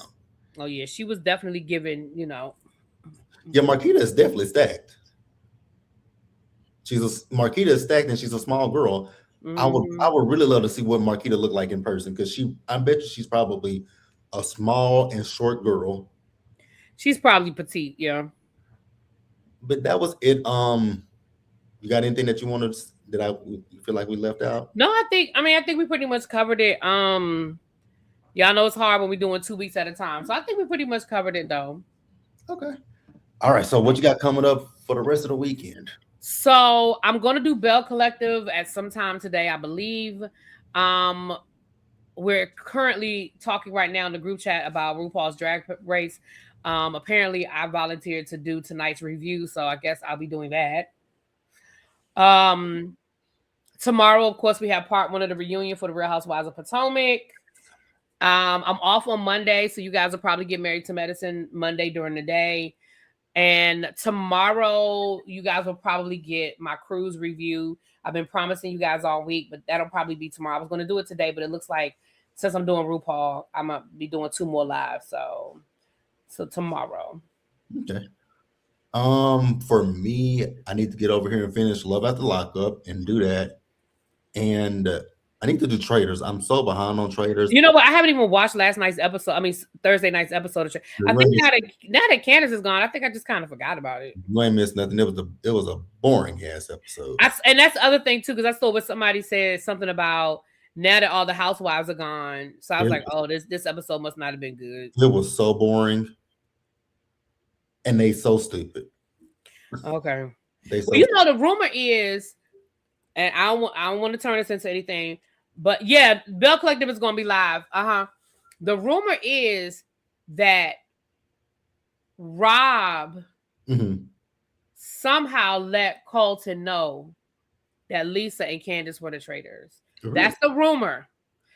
Oh yeah, she was definitely giving, Yeah, Marquita is definitely stacked. Marquita is stacked and she's a small girl. Mm-hmm. I would really love to see what Marquita looked like in person because I bet you she's probably a small and short girl. She's probably petite, yeah. But that was it. You got anything that you wanted you feel like we left out? No, I think we pretty much covered it. Y'all know it's hard when we're doing 2 weeks at a time. So I think we pretty much covered it though. Okay. All right. So what you got coming up for the rest of the weekend? So I'm going to do Bell Collective at some time today, I believe. We're currently talking right now in the group chat about RuPaul's Drag Race. Apparently I volunteered to do tonight's review, so I guess I'll be doing that. Tomorrow, of course, we have part 1 of the reunion for the Real Housewives of Potomac. I'm off on Monday, so you guys will probably get Married to Medicine Monday during the day. And tomorrow, you guys will probably get my cruise review. I've been promising you guys all week, but that'll probably be tomorrow. I was going to do it today, but it looks like since I'm doing RuPaul, I'm going to be doing 2 more live. So tomorrow. Okay. For me, I need to get over here and finish Love After Lockup and do that. And I need to do Traitors. I'm so behind on Traitors. You know what? I haven't even watched last night's episode. I mean, Thursday night's episode of Traitors. I think now that Candace is gone, I think I just kind of forgot about it. You ain't missed nothing. It was a boring ass episode. And that's the other thing too, because I saw what somebody said something about now that all the housewives are gone. So I was like, oh, this episode must not have been good. It was so boring. And they so stupid. Okay. The rumor is, and I don't want to turn this into anything, but yeah, Bell Collective is going to be live. The rumor is that Rob somehow let Colton know that Lisa and Candace were the traitors. Really? That's the rumor.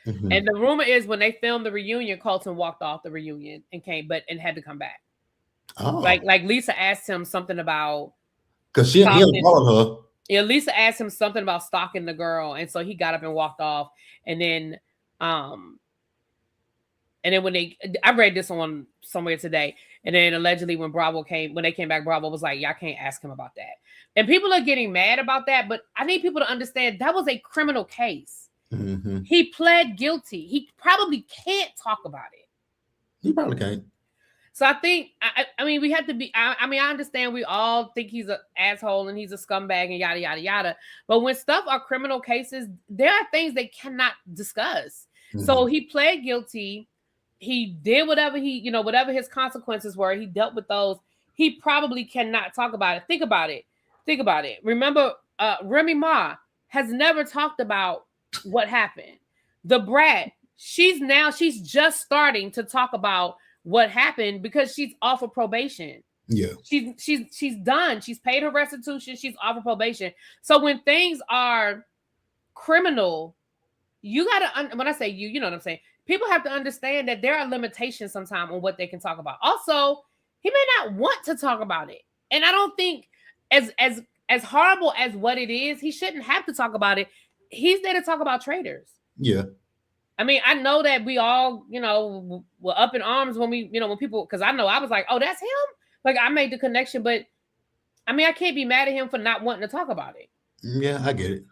And the rumor is when they filmed the reunion, Colton walked off the reunion and had to come back. Oh. Like Lisa asked him something about because he followed her. Yeah, Lisa asked him something about stalking the girl, and so he got up and walked off. And then when I read this on somewhere today, and then allegedly when they came back, Bravo was like, "Y'all can't ask him about that." And people are getting mad about that, but I need people to understand that was a criminal case. Mm-hmm. He pled guilty. He probably can't talk about it. He probably can't. So I think, I mean, we have to be, I understand we all think he's an asshole and he's a scumbag and yada, yada, yada. But when stuff are criminal cases, there are things they cannot discuss. Mm-hmm. So he pled guilty. He did whatever whatever his consequences were. He dealt with those. He probably cannot talk about it. Think about it. Remember Remy Ma has never talked about what happened. The Brat, she's just starting to talk about what happened because she's off of probation. Yeah. She's done. She's paid her restitution. She's off of probation. So when things are criminal, you gotta. When I say you know what I'm saying. People have to understand that there are limitations sometimes on what they can talk about. Also, he may not want to talk about it, and I don't think as horrible as what it is, he shouldn't have to talk about it. He's there to talk about traitors. Yeah. I mean, I know that we all, were up in arms when when people, because I know I was like, oh, that's him. Like I made the connection, but I mean, I can't be mad at him for not wanting to talk about it. Yeah, I get it.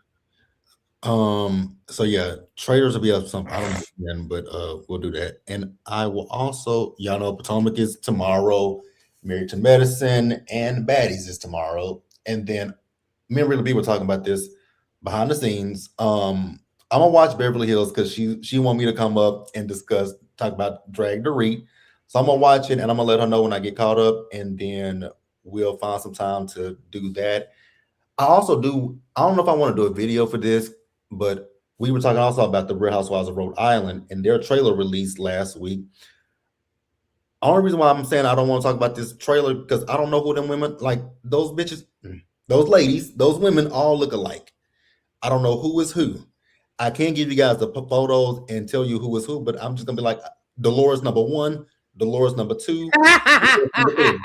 So yeah, traders will be up some. I don't know when, but we'll do that. And I will also, y'all know Potomac is tomorrow, Married to Medicine and Baddies is tomorrow. And then me and Really B were talking about this behind the scenes. I'm gonna watch Beverly Hills because she want me to come up and talk about Drag the Read. So I'm gonna watch it and I'm gonna let her know when I get caught up, and then we'll find some time to do that. I also do. I don't know if I want to do a video for this, but we were talking also about the Real Housewives of Rhode Island and their trailer released last week. Only reason why I'm saying I don't want to talk about this trailer because I don't know who them women, like those bitches, those ladies, those women all look alike. I don't know who is who. I can't give you guys the photos and tell you who is who, but I'm just gonna be like Dolores number 1, Dolores number 2, because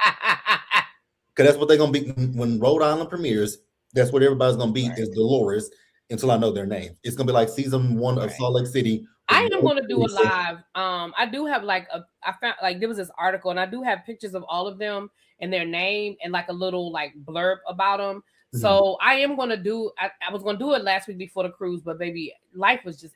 that's what they're gonna be when Rhode Island premieres. That's what everybody's gonna be is Dolores until I know their name. It's gonna be like season 1 of Salt Lake City. I am going to do a live. I do have I found like there was this article and I do have pictures of all of them and their name and like a little like blurb about them. Mm-hmm. So I am going to do, I was going to do it last week before the cruise, but baby, life was just,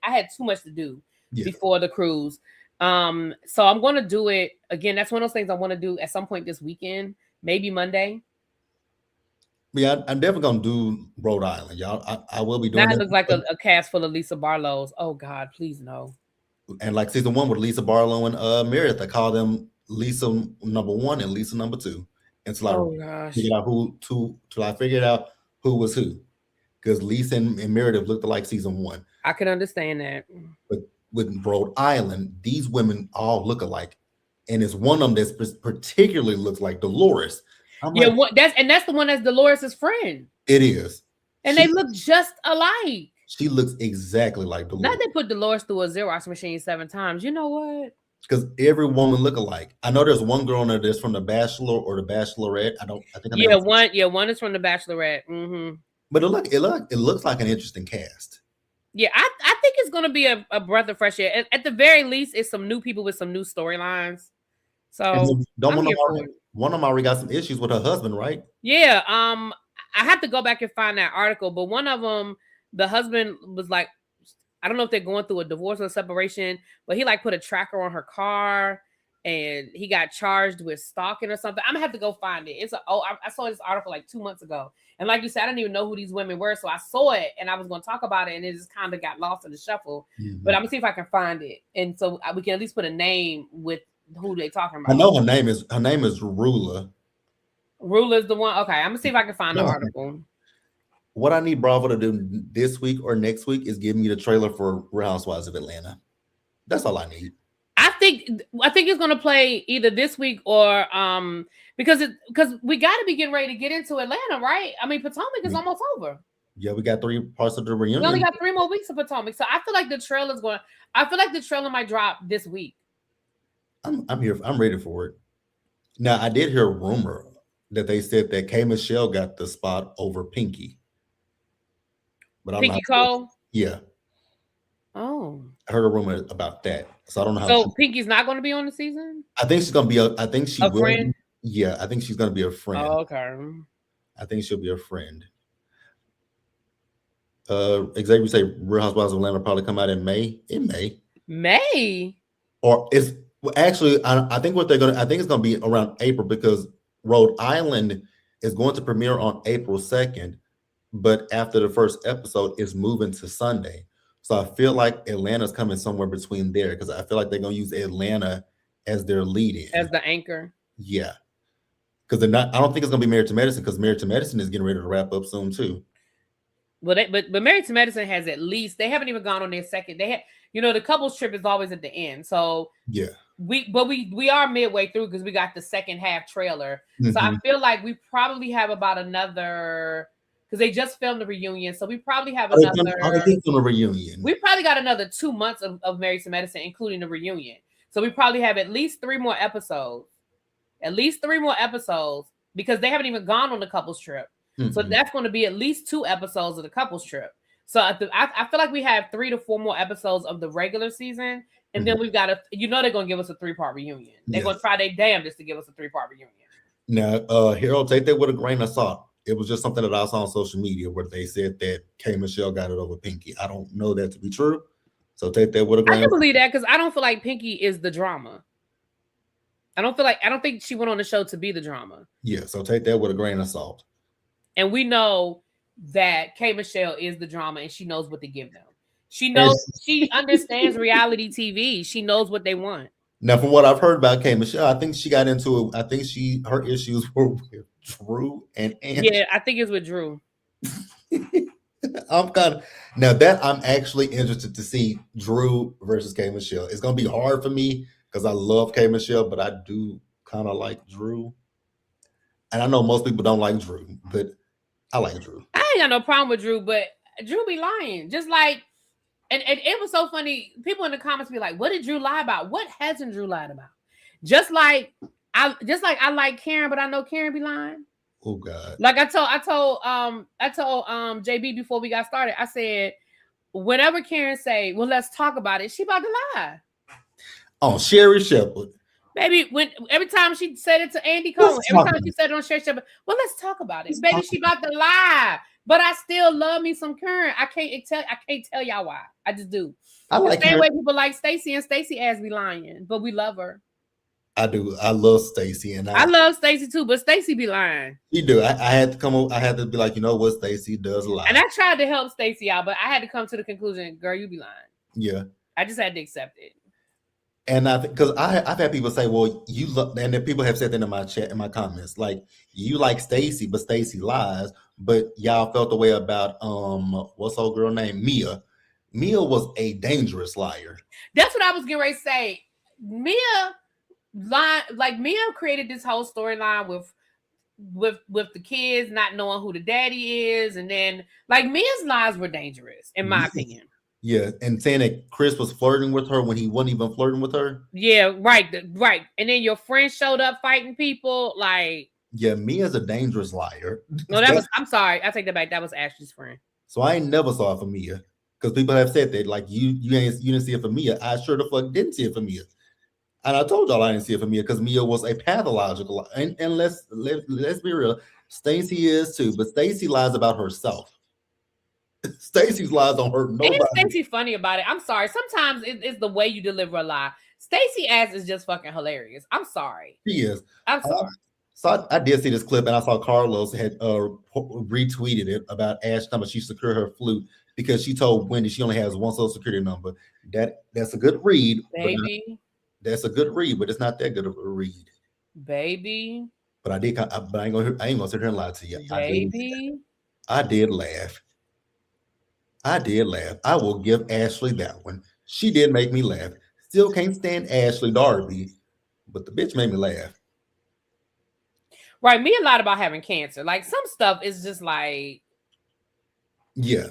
I had too much to do before the cruise. So I'm going to do it again. That's one of those things I want to do at some point this weekend, maybe Monday. Yeah, I'm definitely gonna do Rhode Island, y'all. I will be doing. Now it looks like a cast full of Lisa Barlow's. Oh God, please no. And like season 1 with Lisa Barlow and Meredith, I call them Lisa number 1 and Lisa number 2 until I figured out who was who, because Lisa and Meredith looked like season 1. I can understand that. But with Rhode Island, these women all look alike, and it's one of them that particularly looks like Dolores. That's the one that's Dolores' friend. It is. And they look just alike. She looks exactly like Dolores. Now they put Dolores through a Xerox machine 7 times. You know what? Because every woman look alike. I know there's one girl in there that's from The Bachelor or The Bachelorette. One is from The Bachelorette. Mm-hmm. But it looks like an interesting cast. Yeah, I think it's going to be a breath of fresh air. At the very least, it's some new people with some new storylines. So one of them already got some issues with her husband, right? Yeah. I have to go back and find that article, but one of them, the husband was like, I don't know if they're going through a divorce or a separation, but he like put a tracker on her car and he got charged with stalking or something. I'm gonna have to go find it. I saw this article like 2 months ago. And like you said, I didn't even know who these women were. So I saw it and I was going to talk about it and it just kind of got lost in the shuffle. Mm-hmm. But I'm gonna see if I can find it. And so we can at least put a name with who they talking about. I know her name is Rula. Rula's the one. Okay, I'm gonna see if I can find the article. What I need Bravo to do this week or next week is give me the trailer for Real Housewives of Atlanta. That's all I need. I think it's gonna play either this week or because we got to be getting ready to get into Atlanta, right? I mean, Potomac is almost over. Yeah, we got 3 parts of the reunion. We only got 3 more weeks of Potomac, so I feel like the trailer might drop this week. I'm here. I'm ready for it. Now, I did hear a rumor that they said that K. Michelle got the spot over Pinky. But I'm Pinky Cole? Yeah. Oh. I heard a rumor about that. So I don't know how. So Pinky's not going to be on the season? I think she's going to be I think she will. Friend? Yeah, I think she's going to be a friend. Oh, okay. I think she'll be a friend. Xavier say Real Housewives of Atlanta will probably come out in May. May? Or it's actually, I think it's going to be around April because Rhode Island is going to premiere on April 2nd, but after the first episode is moving to Sunday. So I feel like Atlanta's coming somewhere between there because I feel like they're going to use Atlanta as their lead-in. As the anchor? Yeah. Because I don't think it's going to be Married to Medicine because Married to Medicine is getting ready to wrap up soon too. Well, but Married to Medicine has at least they haven't even gone on their second. They had the couples trip is always at the end. So Yeah. we are midway through because we got the second half trailer. So I feel like we probably have about another because they just filmed the reunion. So we probably have another. They film a reunion. We probably got another 2 months of Married to Medicine, including the reunion. So we probably have at least 3 more episodes. At least 3 more episodes because they haven't even gone on the couples trip. So that's going to be at least 2 episodes of the couples trip. So I feel like we have 3 to 4 more episodes of the regular season. And then we've got they're going to give us a 3-part reunion. They're going to try their damnedest to give us a 3-part reunion. Now, Harold, take that with a grain of salt. It was just something that I saw on social media where they said that K. Michelle got it over Pinky. I don't know that to be true. So take that with a grain of salt. I can believe that because I don't feel like Pinky is the drama. I don't think she went on the show to be the drama. Yeah, so take that with a grain of salt. And we know that K. Michelle is the drama and she knows what to give them. She knows, she understands reality TV. She knows what they want. Now, from what I've heard about K. Michelle, I think she got into it. I think her issues were with Drew and Angie. Yeah, I think it's with Drew. I'm actually interested to see Drew versus K. Michelle. It's gonna be hard for me because I love K. Michelle, but I do kind of like Drew. And I know most people don't like Drew, but I like Drew. I ain't got no problem with Drew, but Drew be lying. Just like, and it was so funny. People in the comments be like, what did Drew lie about? What hasn't Drew lied about? Just like I like Karen, but I know Karen be lying. Oh God. Like I told JB before we got started, I said, whenever Karen say, well, let's talk about it, she about to lie. Oh, Sherry Shepherd. Baby, every time she said it to Andy Cohen, every time she said it on Sherry Shepherd, well, let's talk about it. Baby, she about to lie. But I still love me some Karen. I can't tell y'all why. I just do. I like the same way people like Stacey and Stacey ass be lying, but we love her. I do. I love Stacey, and I love Stacey too, but Stacey be lying. You do. I had to come up. I had to be like, you know what, Stacey does lie. And I tried to help Stacey out, but I had to come to the conclusion, girl, you be lying. Yeah. I just had to accept it. And I think because I've had people say, well, you look, and then people have said that in my chat, in my comments, like you like Stacey, but Stacey lies. But y'all felt the way about what's old girl named Mia. Mia was a dangerous liar. That's what I was getting ready to say. Mia created this whole storyline with the kids not knowing who the daddy is, and then like Mia's lies were dangerous, in my opinion. Yeah, and saying that Chris was flirting with her when he wasn't even flirting with her. Yeah, right. And then your friend showed up fighting people. Like, yeah, Mia's a dangerous liar. No, I'm sorry. I take that back. That was Ashley's friend. So I ain't never saw it for Mia because people have said that like you didn't see it for Mia. I sure the fuck didn't see it for Mia, and I told y'all I didn't see it for Mia because Mia was a pathological. And let's be real, Stacey is too, but Stacey lies about herself. Stacey's lies don't hurt nobody. Ain't Stacey funny about it? I'm sorry. Sometimes it's the way you deliver a lie. Stacey ass is just fucking hilarious. I'm sorry. She is. I'm sorry. So I did see this clip, and I saw Carlos had retweeted it about Ash number. She secured her flute because she told Wendy she only has one social security number. That's a good read, baby. That's a good read, but it's not that good of a read, baby. But I ain't gonna sit here and lie to you, baby. I did laugh. I will give Ashley that one. She did make me laugh. Still can't stand Ashley Darby, but the bitch made me laugh. Right, Mia lied about having cancer. Like some stuff is just like, yeah.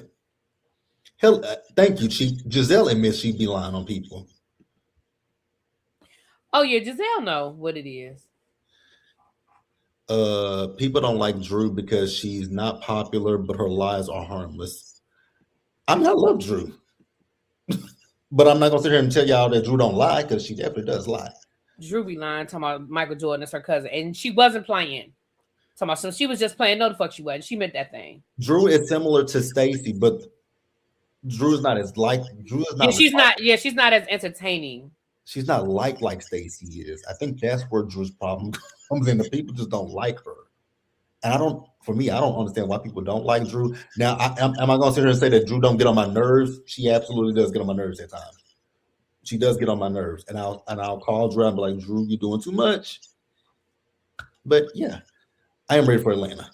Hell, thank you, Giselle admits she be lying on people. Oh yeah, Giselle know what it is. People don't like Drew because she's not popular, but her lies are harmless. I mean, I love Drew, but I'm not gonna sit here and tell y'all that Drew don't lie because she definitely does lie. Drew be lying, talking about Michael Jordan is her cousin, and she wasn't playing. Talking about, so she was just playing. No, the fuck she wasn't. She meant that thing. Drew is similar to Stacey, but Drew is not as like. Drew is not. Yeah, she's not. Yeah, she's not as entertaining. She's not like Stacey is. I think that's where Drew's problem comes in. The people just don't like her, and I don't understand why people don't like Drew. Now, am I going to sit here and say that Drew don't get on my nerves? She absolutely does get on my nerves at times. She does get on my nerves, and I'll call Drew and be like, Drew, you're doing too much. But yeah, I am ready for Atlanta.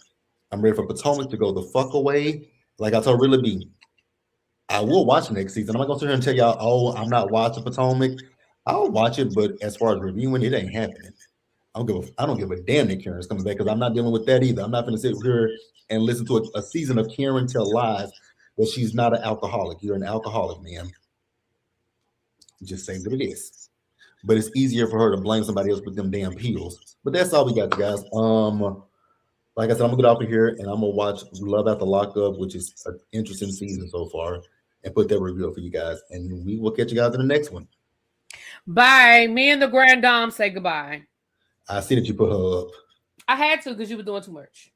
I'm ready for Potomac to go the fuck away, Like I told Really B, I will watch next season. I'm not gonna sit here and tell y'all, oh, I'm not watching Potomac. I'll watch it, but as far as reviewing, it ain't happening. I don't give a damn that Karen's coming back because I'm not dealing with that either. I'm not gonna sit here and listen to a season of Karen tell lies that she's not an alcoholic. You're an alcoholic, man. Just say what it is. But it's easier for her to blame somebody else with them damn pills. But that's all we got, guys. Like I said, I'm gonna get off of here and I'm gonna watch Love After Lockup, which is an interesting season so far, and put that review up for you guys. And we will catch you guys in the next one. Bye. Me and the Grand Dame say goodbye. I see that you put her up. I had to because you were doing too much.